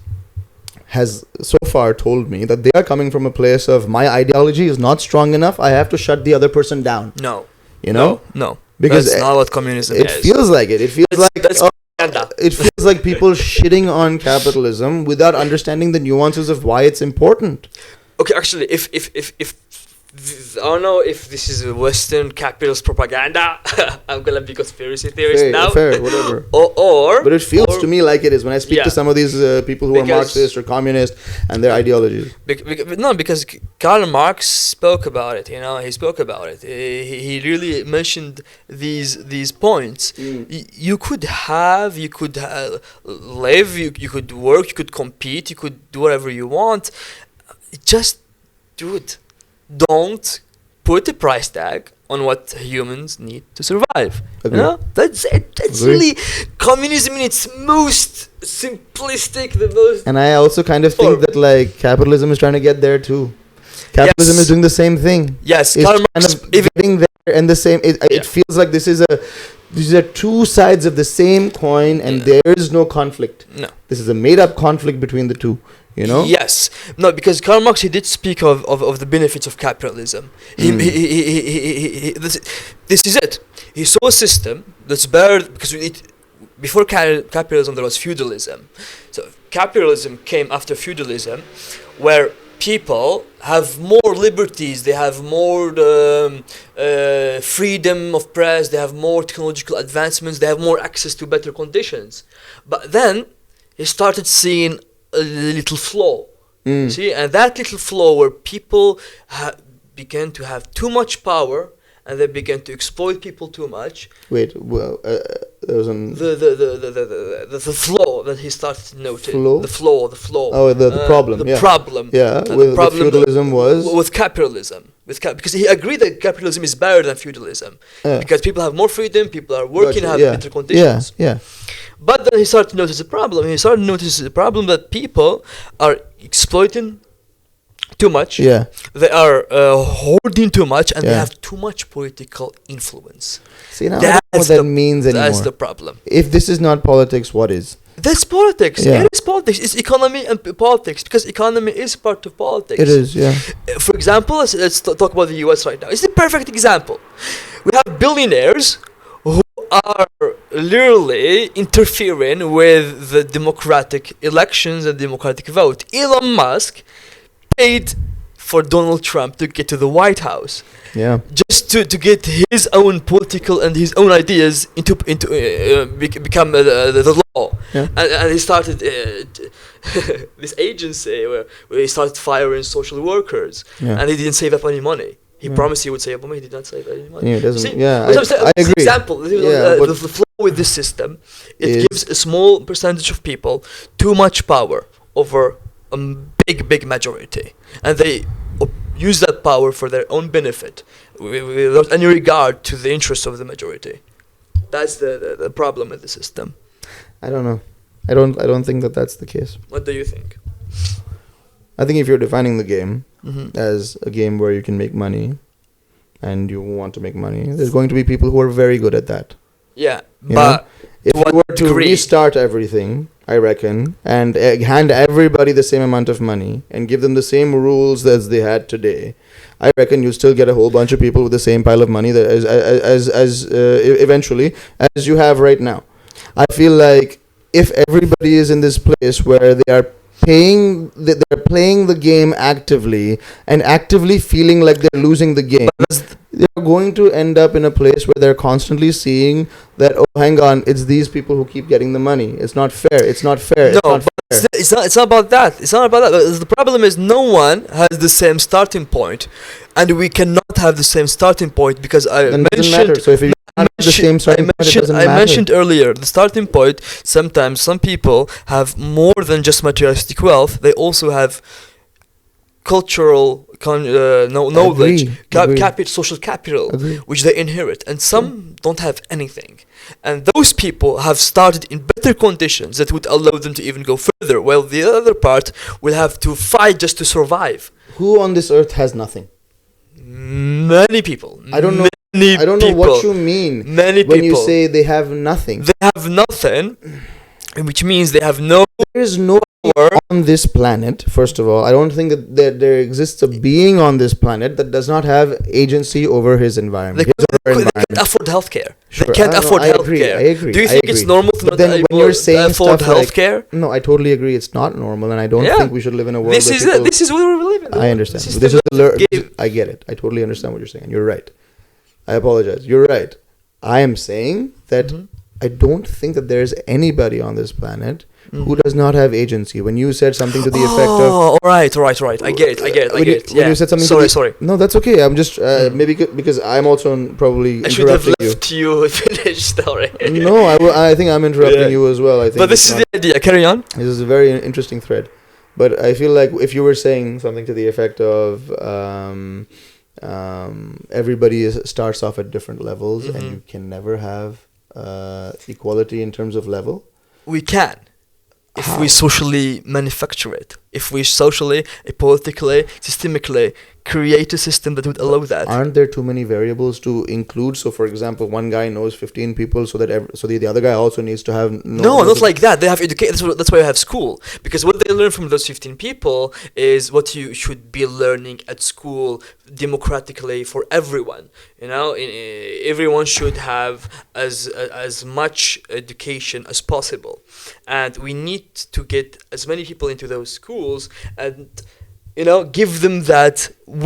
Speaker 2: has so far told me that they are coming from a place of my ideology is not strong enough. I have to shut the other person down.
Speaker 1: No.
Speaker 2: No.
Speaker 1: Because that's not what communism is.
Speaker 2: It feels like it. It feels it feels like people shitting on capitalism without understanding the nuances of why it's important.
Speaker 1: Okay, actually, if I don't know if this is Western capitalist propaganda. I'm gonna be conspiracy theorist now.
Speaker 2: Fair, whatever.
Speaker 1: But
Speaker 2: it feels to me like it is when I speak to some of these people who are Marxist or communist and their ideologies.
Speaker 1: Because Karl Marx spoke about it. He spoke about it. He really mentioned these points. You could live, you could work, you could compete, you could do whatever you want. Just do it. Don't put a price tag on what humans need to survive. That's it. That's really communism in its most simplistic, the most.
Speaker 2: And I also kind of think that capitalism is trying to get there too. Capitalism is doing the same thing.
Speaker 1: Yes,
Speaker 2: it's kind of getting there and the same. It feels like these are two sides of the same coin, and there is no conflict.
Speaker 1: No,
Speaker 2: this is a made-up conflict between the two.
Speaker 1: Yes. No, because Karl Marx, he did speak of the benefits of capitalism. This is it. He saw a system that's better because before capitalism there was feudalism. So capitalism came after feudalism, where people have more liberties, they have more freedom of press, they have more technological advancements, they have more access to better conditions. But then he started seeing a little flaw. See, and that little flaw where people began to have too much power and they began to exploit people too much.
Speaker 2: Wait, well, there was
Speaker 1: the flaw that he started to notice. The flaw.
Speaker 2: Oh, the problem.
Speaker 1: The problem.
Speaker 2: Yeah, with feudalism was
Speaker 1: with capitalism. Because he agreed that capitalism is better than feudalism. Because people have more freedom, people are working, have better conditions.
Speaker 2: Yeah.
Speaker 1: But then he started to notice a problem. He started to notice the problem that people are exploiting too much.
Speaker 2: Yeah.
Speaker 1: They are hoarding too much, and they have too much political influence.
Speaker 2: See, now I don't know what that means anymore.
Speaker 1: That's the problem.
Speaker 2: If this is not politics, what is?
Speaker 1: That's politics. Yeah. It is politics. It's economy and politics, because economy is part of politics.
Speaker 2: It is, yeah.
Speaker 1: For example, let's talk about the US right now. It's the perfect example. We have billionaires who are literally interfering with the democratic elections and democratic vote. Elon Musk paid for Donald Trump to get to the White House.
Speaker 2: Yeah.
Speaker 1: Just to get his own political and his own ideas into become the law.
Speaker 2: Yeah.
Speaker 1: And he started this agency where he started firing social workers.
Speaker 2: Yeah.
Speaker 1: And he didn't save up any money. He
Speaker 2: Yeah.
Speaker 1: promised he would save up money. He did not save any money.
Speaker 2: Yeah, it doesn't.
Speaker 1: See,
Speaker 2: Yeah,
Speaker 1: I
Speaker 2: agree.
Speaker 1: Example,
Speaker 2: Yeah,
Speaker 1: the flaw with this system, it gives a small percentage of people too much power over a big majority, and they use that power for their own benefit without any regard to the interests of the majority. That's the problem with the system.
Speaker 2: I don't know. I don't think that that's the case.
Speaker 1: What do you think?
Speaker 2: I think if you're defining the game
Speaker 1: Mm-hmm.
Speaker 2: as a game where you can make money and you want to make money, there's going to be people who are very good at that.
Speaker 1: Yeah,
Speaker 2: You
Speaker 1: but
Speaker 2: If
Speaker 1: what
Speaker 2: you were to
Speaker 1: degree?
Speaker 2: restart everything, I reckon, and hand everybody the same amount of money and give them the same rules as they had today, I reckon you still get a whole bunch of people with the same pile of money that eventually as you have right now. I feel like if everybody is in this place where they are they're playing the game actively and actively feeling like they're losing the game, they're going to end up in a place where they're constantly seeing that, oh, hang on, it's these people who keep getting the money. It's not fair. It's not fair.
Speaker 1: No,
Speaker 2: it's not
Speaker 1: but
Speaker 2: fair.
Speaker 1: it's not about that. It's not about that. The problem is no one has the same starting point, and we cannot have the same starting point because I
Speaker 2: Then it doesn't
Speaker 1: mentioned.
Speaker 2: matter. So if you have the same starting point, it doesn't
Speaker 1: I
Speaker 2: matter.
Speaker 1: mentioned earlier the starting point. Sometimes some people have more than just materialistic wealth. They also have cultural knowledge,
Speaker 2: Agree.
Speaker 1: social capital,
Speaker 2: Agree.
Speaker 1: which they inherit, and some don't have anything. And those people have started in better conditions that would allow them to even go further, while the other part will have to fight just to survive.
Speaker 2: Who on this earth has nothing?
Speaker 1: Many people.
Speaker 2: I don't know. I don't know what you mean
Speaker 1: Many
Speaker 2: when
Speaker 1: people.
Speaker 2: you say they have nothing.
Speaker 1: They have nothing, which means they have no
Speaker 2: There is no
Speaker 1: power.
Speaker 2: on this planet. First of all, I don't think that there exists a being on this planet that does not have agency over his environment. His or her
Speaker 1: They
Speaker 2: environment.
Speaker 1: can't afford healthcare.
Speaker 2: Sure,
Speaker 1: They can't
Speaker 2: I know,
Speaker 1: afford
Speaker 2: I agree,
Speaker 1: healthcare.
Speaker 2: I agree,
Speaker 1: Do you
Speaker 2: I
Speaker 1: think it's
Speaker 2: agree.
Speaker 1: normal to
Speaker 2: But
Speaker 1: not
Speaker 2: then when you're saying
Speaker 1: afford
Speaker 2: stuff like-
Speaker 1: healthcare?
Speaker 2: No, I totally agree. It's not normal, and I don't
Speaker 1: Yeah.
Speaker 2: think we should live in a world.
Speaker 1: This
Speaker 2: where
Speaker 1: is
Speaker 2: people,
Speaker 1: this is what we live in.
Speaker 2: I understand.
Speaker 1: This is
Speaker 2: This
Speaker 1: the
Speaker 2: is the
Speaker 1: game.
Speaker 2: I get it. I totally understand what you're saying. You're right. I apologize. You're right. I am saying that
Speaker 1: Mhm.
Speaker 2: I don't think that there's anybody on this planet
Speaker 1: Mhm.
Speaker 2: who does not have agency. When you said something to the effect of
Speaker 1: all right. I get it.
Speaker 2: when you said something
Speaker 1: Sorry,
Speaker 2: to the,
Speaker 1: sorry.
Speaker 2: No, that's okay. I'm just maybe because I'm also probably
Speaker 1: I should have
Speaker 2: interrupting you.
Speaker 1: left you finished already.
Speaker 2: No, I think I'm interrupting
Speaker 1: Yeah.
Speaker 2: you as well. I think
Speaker 1: But this
Speaker 2: it's
Speaker 1: is
Speaker 2: not-
Speaker 1: the idea. Carry on.
Speaker 2: this is a very interesting thread. But I feel like if you were saying something to the effect of everybody starts off at different levels and
Speaker 1: Mhm.
Speaker 2: you can never have equality in terms of level.
Speaker 1: We can. If
Speaker 2: How?
Speaker 1: we socially manufacture it, if we socially, politically, systemically create a system that would allow that.
Speaker 2: Aren't there too many variables to include? So, for example, one guy knows 15 people, so that the other guy also needs to have
Speaker 1: No, not like that. They have education. That's why you have school. Because what they learn from those 15 people is what you should be learning at school democratically for everyone. You know, everyone should have as much education as possible, and we need to get as many people into those schools and, you know, give them that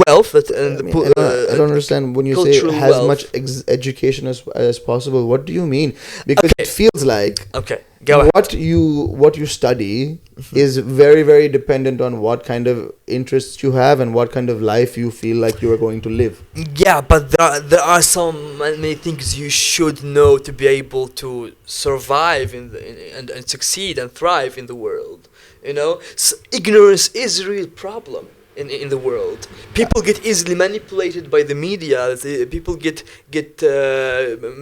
Speaker 1: wealth that and
Speaker 2: I mean, I don't understand when you say
Speaker 1: cultural
Speaker 2: has
Speaker 1: wealth.
Speaker 2: much education as possible. What do you mean? Because
Speaker 1: Okay.
Speaker 2: it feels like
Speaker 1: Okay, go ahead.
Speaker 2: what you study is very, very dependent on what kind of interests you have and what kind of life you feel like you are going to live.
Speaker 1: Yeah, but there are some many things you should know to be able to survive and succeed and thrive in the world. You know, ignorance is a real problem in the world. People get easily manipulated by the media. People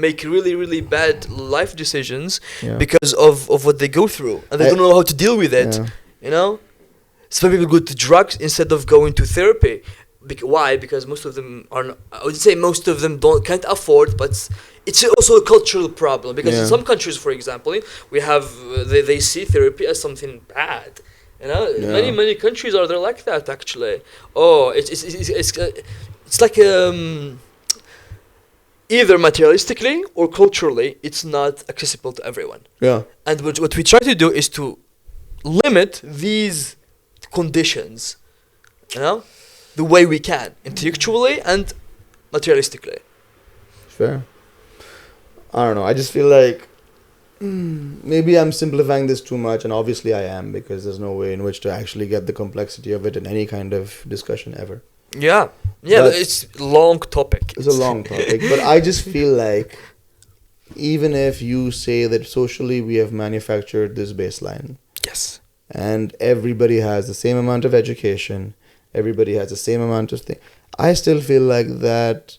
Speaker 1: make really bad life decisions
Speaker 2: Yeah.
Speaker 1: because of what they go through, and they don't know how to deal with it.
Speaker 2: Yeah.
Speaker 1: You know, some people go to drugs instead of going to therapy. Why? Because most of them are. I would say most of them can't afford, but it's also a cultural problem. Because in
Speaker 2: Yeah.
Speaker 1: some countries, for example, we have they see therapy as something bad. You know,
Speaker 2: Yeah.
Speaker 1: many countries are there like that actually. Oh, it's like
Speaker 3: either materialistically or culturally, it's not accessible to everyone.
Speaker 2: Yeah.
Speaker 3: And what we try to do is to limit these conditions, the way we can, intellectually and materialistically.
Speaker 2: Fair. I don't know. I just feel like maybe I'm simplifying this too much, and obviously I am, because there's no way in which to actually get the complexity of it in any kind of discussion ever.
Speaker 3: Yeah, but it's a long topic.
Speaker 2: It's a long topic, but I just feel like even if you say that socially we have manufactured this baseline,
Speaker 3: yes,
Speaker 2: and everybody has the same amount of education, everybody has the same amount of thing, I still feel like that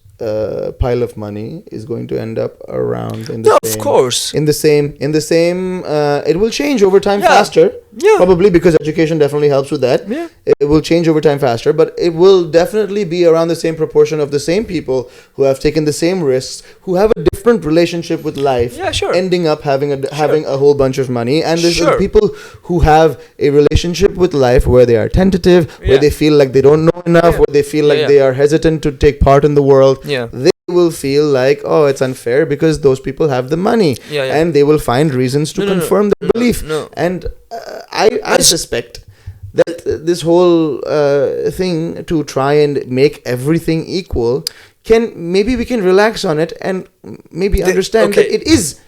Speaker 2: pile of money is going to end up around in the same,
Speaker 3: of course,
Speaker 2: in the same it will change over time faster, probably, because education definitely helps with that. It will change over time faster, but it will definitely be around the same proportion of the same people who have taken the same risks, who have a different relationship with life, ending up having a whole bunch of money. And there's people who have a relationship with life where they are tentative, where they feel like they don't know enough, where they feel like they are hesitant to take part in the world. They will feel like, oh, it's unfair, because those people have the money, and they will find reasons to confirm their belief. And I suspect that this whole thing to try and make everything equal, maybe we can relax on it and maybe understand that it is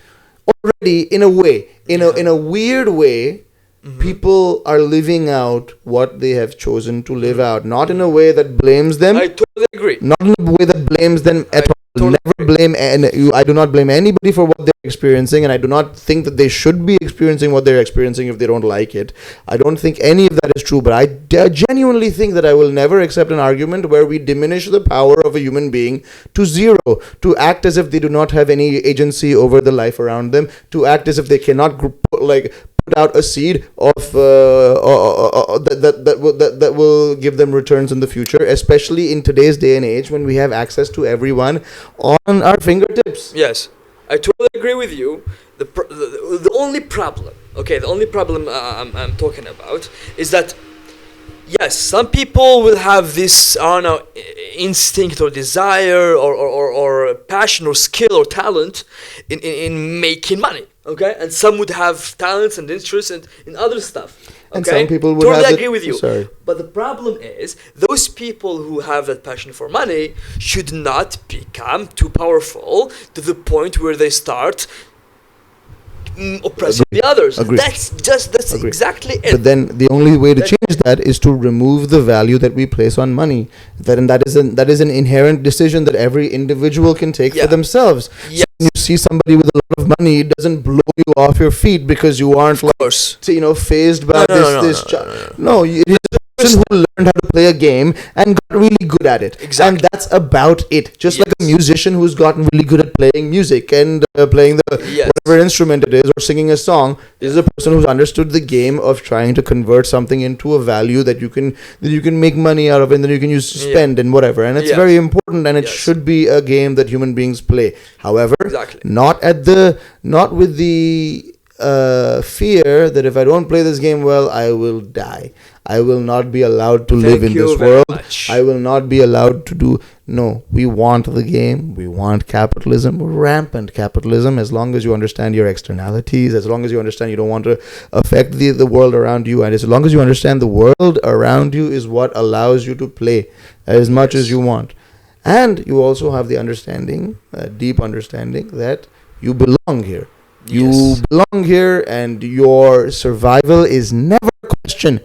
Speaker 2: already, in a way, in a weird way, people are living out what they have chosen to live out, not in a way that blames them.
Speaker 3: I totally agree.
Speaker 2: Not in a way that blames them at all. Never blame, and I do not blame anybody for what they're experiencing, and I do not think that they should be experiencing what they're experiencing if they don't like it. I don't think any of that is true, but I genuinely think that I will never accept an argument where we diminish the power of a human being to zero, to act as if they do not have any agency over the life around them, to act as if they cannot put out a seed of that will give them returns in the future, especially in today's day and age when we have access to everyone on our fingertips.
Speaker 3: Yes, I totally agree with you. The only problem, I'm talking about is that, yes, some people will have this, I don't know, instinct or desire or passion or skill or talent in making money. Okay, and some would have talents and interests in other stuff. Okay?
Speaker 2: And some people would
Speaker 3: totally agree with you.
Speaker 2: Sorry.
Speaker 3: But the problem is, those people who have that passion for money should not become too powerful to the point where they start oppressing the others. That's exactly it.
Speaker 2: But then the only way to change that is to remove the value that we place on money. That is an inherent decision that every individual can take for themselves. So when you see somebody with a lot of money, it doesn't blow you off your feet because you aren't phased by this. No, it is a person who learned how to play a game and got really good at it.
Speaker 3: Exactly.
Speaker 2: And that's about it. Just like a musician who's gotten really good at playing music and playing whatever instrument it is, or singing a song, is a person who's understood the game of trying to convert something into a value that you can make money out of, and then you can use to spend and whatever. And it's very important, and it should be a game that human beings play. However, not with the fear that if I don't play this game well, I will die. I will not be allowed to live in this world. I will not be allowed to do. No, we want the game. We want capitalism, rampant capitalism, as long as you understand your externalities, as long as you understand you don't want to affect the world around you, and as long as you understand the world around you is what allows you to play as much as you want. And you also have the understanding, deep understanding, that you belong here. You belong here, and your survival is never a question.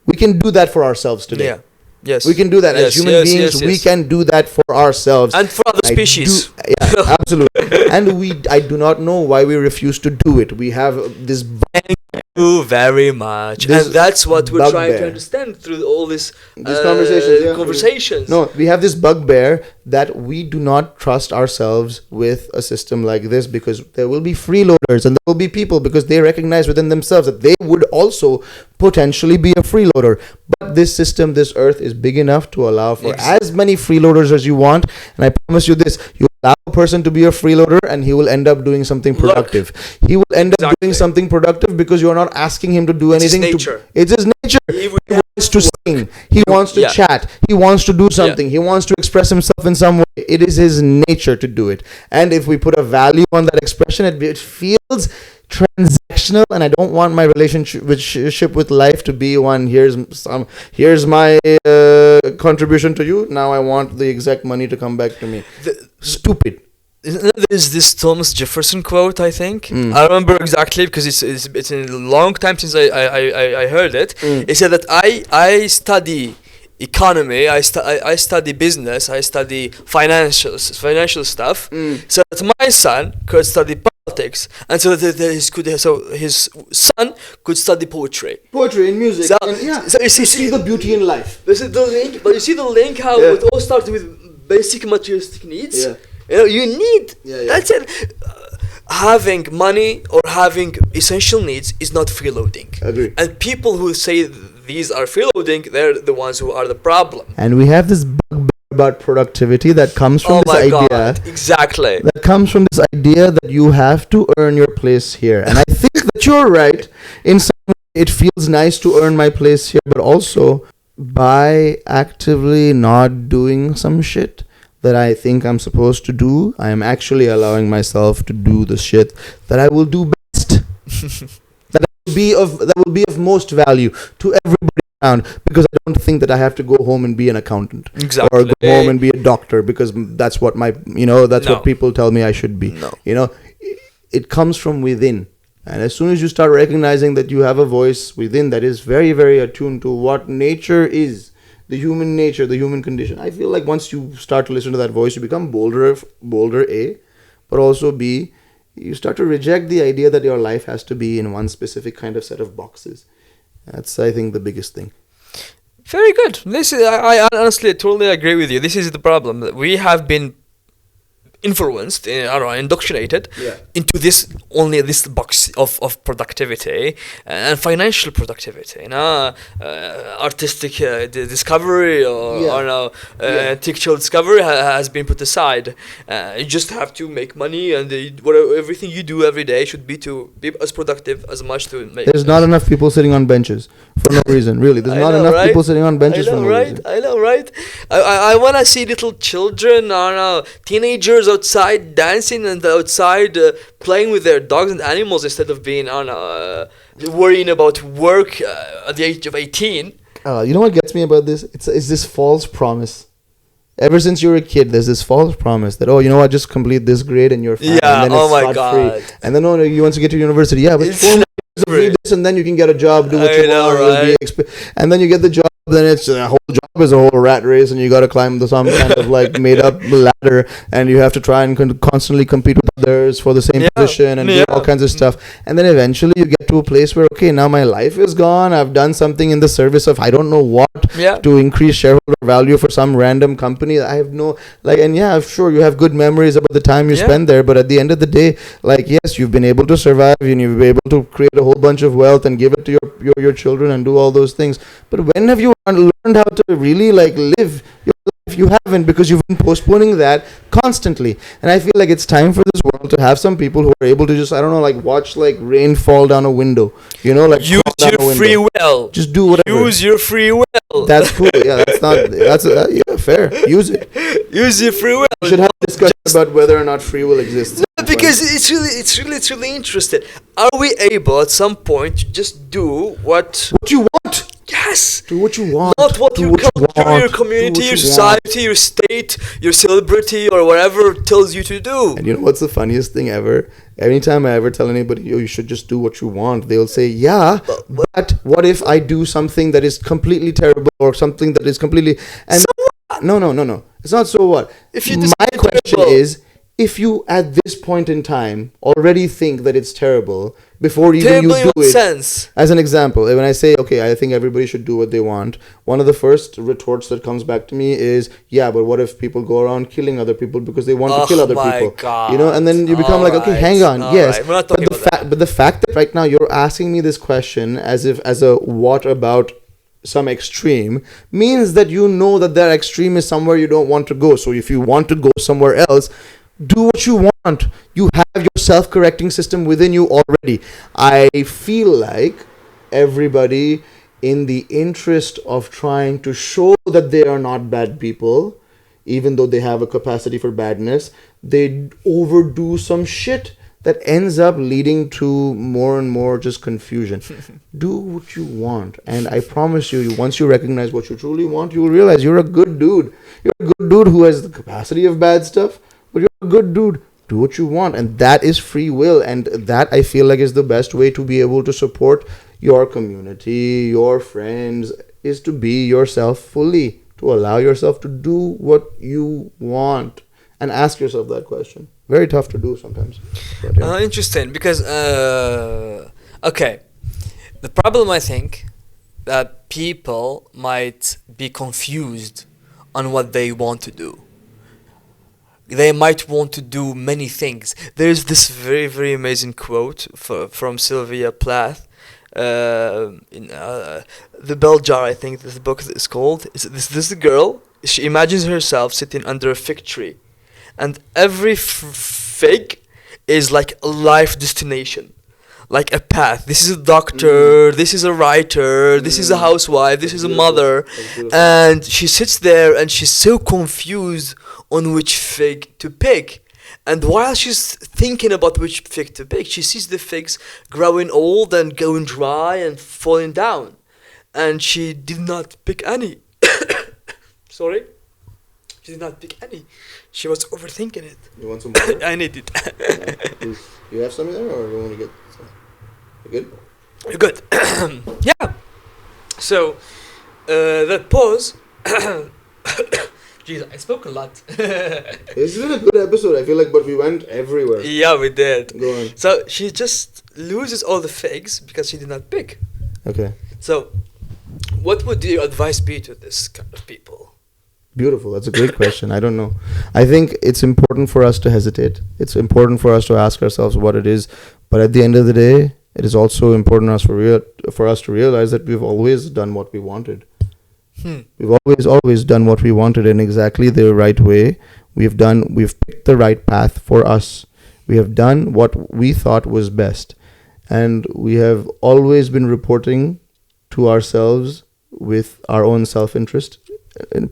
Speaker 2: We can do that for ourselves today.
Speaker 3: Yeah. Yes.
Speaker 2: We can do that as human beings. We can do that for ourselves
Speaker 3: and for other species.
Speaker 2: Absolutely. And I do not know why we refuse to do it. We have this.
Speaker 3: Thank you very much. And that's what we're trying to understand through all these conversations.
Speaker 2: No, we have this bugbear that we do not trust ourselves with a system like this, because there will be freeloaders, and there will be people, because they recognize within themselves that they would also potentially be a freeloader. But this system, this earth, is big enough to allow for as many freeloaders as you want. And I promise you this, you allow a person to be a freeloader and he will end up doing something productive. He will end up doing something productive because you are not asking him to do anything.
Speaker 3: It's his nature.
Speaker 2: It's his nature.
Speaker 3: He will
Speaker 2: wants to sing. He wants to chat. He wants to do something. He wants to express himself in some way. It is his nature to do it. And if we put a value on that expression, it feels transactional, and I don't want my relationship with life to be one. Here's my contribution to you. Now I want the exact money to come back to me. Stupid.
Speaker 3: There's this Thomas Jefferson quote, I think. I remember exactly because it's a long time since I heard it. He said that I study economy, I study business, I study financial stuff, so that my son could study politics, and so that his son could study poetry
Speaker 2: And music.
Speaker 3: So,
Speaker 2: and
Speaker 3: so you see
Speaker 2: the beauty in life.
Speaker 3: This is the link, but you see the link how it all starts with basic materialistic needs.
Speaker 2: Yeah.
Speaker 3: You know, you need. That's it. Having money or having essential needs is not freeloading.
Speaker 2: Agree.
Speaker 3: And people who say these are freeloading, they're the ones who are the problem.
Speaker 2: And we have this bugbear about productivity that comes from this idea.
Speaker 3: God, exactly.
Speaker 2: That comes from this idea that you have to earn your place here. And I think that you're right. In some way, it feels nice to earn my place here, but also by actively not doing some shit that I think I'm supposed to do, I am actually allowing myself to do the shit that I will do best. that will be of most value to everybody around, because I don't think that I have to go home and be an accountant.
Speaker 3: Exactly.
Speaker 2: Or go home and be a doctor because that's what what people tell me I should be.
Speaker 3: No.
Speaker 2: It comes from within. And as soon as you start recognizing that you have a voice within that is very, very attuned to what nature is, the human nature, the human condition, I feel like once you start to listen to that voice, you become bolder, A, but also B, you start to reject the idea that your life has to be in one specific kind of set of boxes. That's, I think, the biggest thing.
Speaker 3: Very good. I honestly totally agree with you. This is the problem. We have been influenced, indoctrinated into this box of productivity and financial productivity, artistic discovery or intellectual discovery has been put aside. You just have to make money, and everything you do every day should be to be as productive as much to make.
Speaker 2: There's not enough people sitting on benches for no reason, really. There's not enough people sitting on benches for no reason.
Speaker 3: I know, right? I want to see little children, teenagers outside dancing and outside playing with their dogs and animals instead of being worrying about work at the age of 18.
Speaker 2: You know what gets me about this? It's this false promise. Ever since you were a kid, there's this false promise that, just complete this grade and you're fine.
Speaker 3: Yeah,
Speaker 2: and then it's God. Free. And then you want to get to university. Yeah, but 4 years of free this, and then you can get a job, do what you want. Right? And then you get the job. Then it's a whole job is a whole rat race, and you got to climb some kind of made up ladder, and you have to try and constantly compete with others for the same position and do all kinds of stuff. And then eventually you get to a place where, okay, now my life is gone. I've done something in the service of I don't know what to increase shareholder value for some random company. I have no sure you have good memories about the time you spend there, but at the end of the day, yes, you've been able to survive and you've been able to create a whole bunch of wealth and give it to your children and do all those things. But when have you learned how to really live your life? You haven't, because you've been postponing that constantly. And I feel like it's time for this world to have some people who are able to just watch rain fall down a window, use
Speaker 3: your free will.
Speaker 2: Just do whatever.
Speaker 3: Use your free will.
Speaker 2: That's cool. That's fair. Use it.
Speaker 3: Use your free will.
Speaker 2: We should have a discussion about whether or not free will exists.
Speaker 3: Because it's really interesting. Are we able at some point to just do what
Speaker 2: you want?
Speaker 3: Yes.
Speaker 2: Do what you want.
Speaker 3: Not what your culture, your community, your society, your state, your celebrity, or whatever tells you to do.
Speaker 2: And you know what's the funniest thing ever? Anytime I ever tell anybody, you should just do what you want, they'll say, but what if I do something that is completely terrible or something that is completely... And
Speaker 3: so what?
Speaker 2: No. It's not so what. My question is, if you at this point in time already think that it's terrible before even you do it,
Speaker 3: sense.
Speaker 2: As an example, when I say, okay, I think everybody should do what they want, one of the first retorts that comes back to me is, but what if people go around killing other people because they want to kill other people?
Speaker 3: God.
Speaker 2: And then you become okay, hang on, yes.
Speaker 3: Right. We're not talking
Speaker 2: but the fact that right now you're asking me this question as a what about some extreme means that you know that that extreme is somewhere you don't want to go. So if you want to go somewhere else, do what you want. You have your self-correcting system within you already. I feel like everybody in the interest of trying to show that they are not bad people, even though they have a capacity for badness, they overdo some shit that ends up leading to more and more just confusion. Do what you want. And I promise you, once you recognize what you truly want, you will realize you're a good dude. You're a good dude who has the capacity of bad stuff, but you're a good dude. Do what you want. And that is free will. And that, I feel like, is the best way to be able to support your community, your friends, is to be yourself fully, to allow yourself to do what you want. And ask yourself that question. Very tough to do sometimes. But, yeah.
Speaker 3: Interesting, because okay, the problem, I think, that people might be confused on what they want to do. They might want to do many things. There's this very, very amazing quote from Sylvia Plath in The Bell Jar, I think the book is called. This is a girl. She imagines herself sitting under a fig tree, and every fig is like a life destination, like a path. This is a doctor, this is a writer, this is a housewife, this is a mother. And she sits there and she's so confused on which fig to pick. And while she's thinking about which fig to pick, she sees the figs growing old and going dry and falling down. And she did not pick any. Sorry? She did not pick any. She was overthinking it.
Speaker 2: You want some water?
Speaker 3: I need it.
Speaker 2: You have something there, or do you want to get some? You good?
Speaker 3: You're good. Yeah. So, that pause. Jeez, I spoke a lot.
Speaker 2: It's been a good episode, I feel like, but we went everywhere.
Speaker 3: Yeah, we did.
Speaker 2: Go on.
Speaker 3: So, she just loses all the figs because she did not pick.
Speaker 2: Okay.
Speaker 3: So, what would your advice be to this kind of people?
Speaker 2: Beautiful. That's a great question. I don't know. I think it's important for us to hesitate. It's important for us to ask ourselves what it is. But at the end of the day, it is also important for us to realize that we've always done what we wanted. We've always done what we wanted in exactly the right way. We've picked the right path for us. We have done what we thought was best. And we have always been reporting to ourselves with our own self-interest in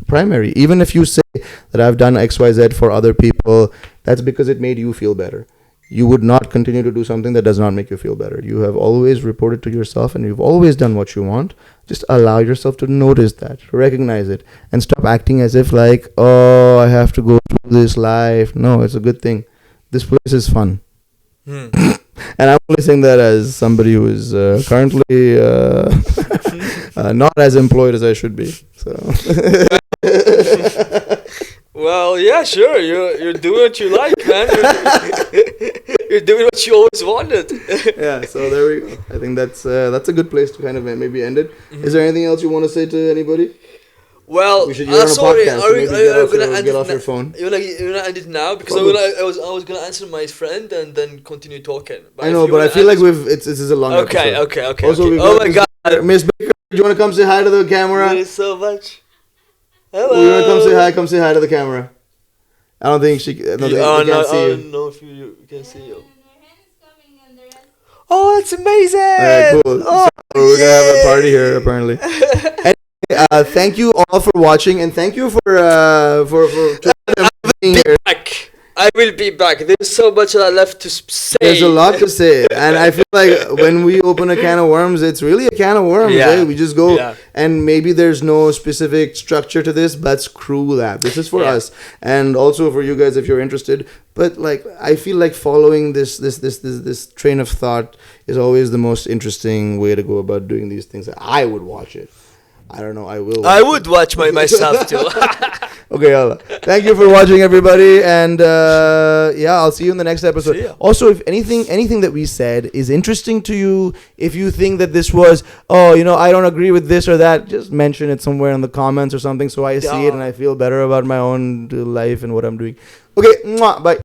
Speaker 2: primary. Even if you say that I've done XYZ for other people, that's because it made you feel better. You would not continue to do something that does not make you feel better. You have always reported to yourself and you've always done what you want. Just allow yourself to notice that, recognize it, and stop acting as if like, oh, I have to go through this life. No, it's a good thing. This place is fun. And I'm only saying that as somebody who is currently not as employed as I should be. So. Well, yeah, sure. You're doing what you like, man. You're doing what you always wanted. Yeah. So there we go. I think that's a good place to kind of maybe end it. Mm-hmm. Is there anything else you want to say to anybody?
Speaker 3: Well,
Speaker 2: sorry. Are you gonna get off your phone?
Speaker 3: You're gonna end it now because I was gonna answer my friend and then continue talking. But
Speaker 2: I know, but I feel like this is a long episode.
Speaker 3: Okay.
Speaker 2: Also,
Speaker 3: oh my God,
Speaker 2: Miss Baker, do you want to come say hi to the camera?
Speaker 3: Thank you so much. Hello.
Speaker 2: You want to come say hi? Come say hi to the camera. I don't think she. I don't think they can't see you.
Speaker 3: I don't know if you can see you. Oh, that's amazing!
Speaker 2: Alright, cool.
Speaker 3: Oh,
Speaker 2: so we're gonna have a party here apparently. Anyway, thank you all for watching, and thank you for being here.
Speaker 3: Back. I will be back. There's so much left to say.
Speaker 2: There's a lot to say, and I feel like when we open a can of worms, it's really a can of worms.
Speaker 3: Yeah.
Speaker 2: Right? We just go, and maybe there's no specific structure to this, but screw that. This is for us, and also for you guys if you're interested. But like, I feel like following this train of thought is always the most interesting way to go about doing these things. I would watch it. I don't know. I will.
Speaker 3: I would watch myself too.
Speaker 2: Okay, Allah. Thank you for watching, everybody, and I'll see you in the next episode. Also, if anything that we said is interesting to you, if you think that this was, I don't agree with this or that, just mention it somewhere in the comments or something, so I see it and I feel better about my own life and what I'm doing. Okay, bye.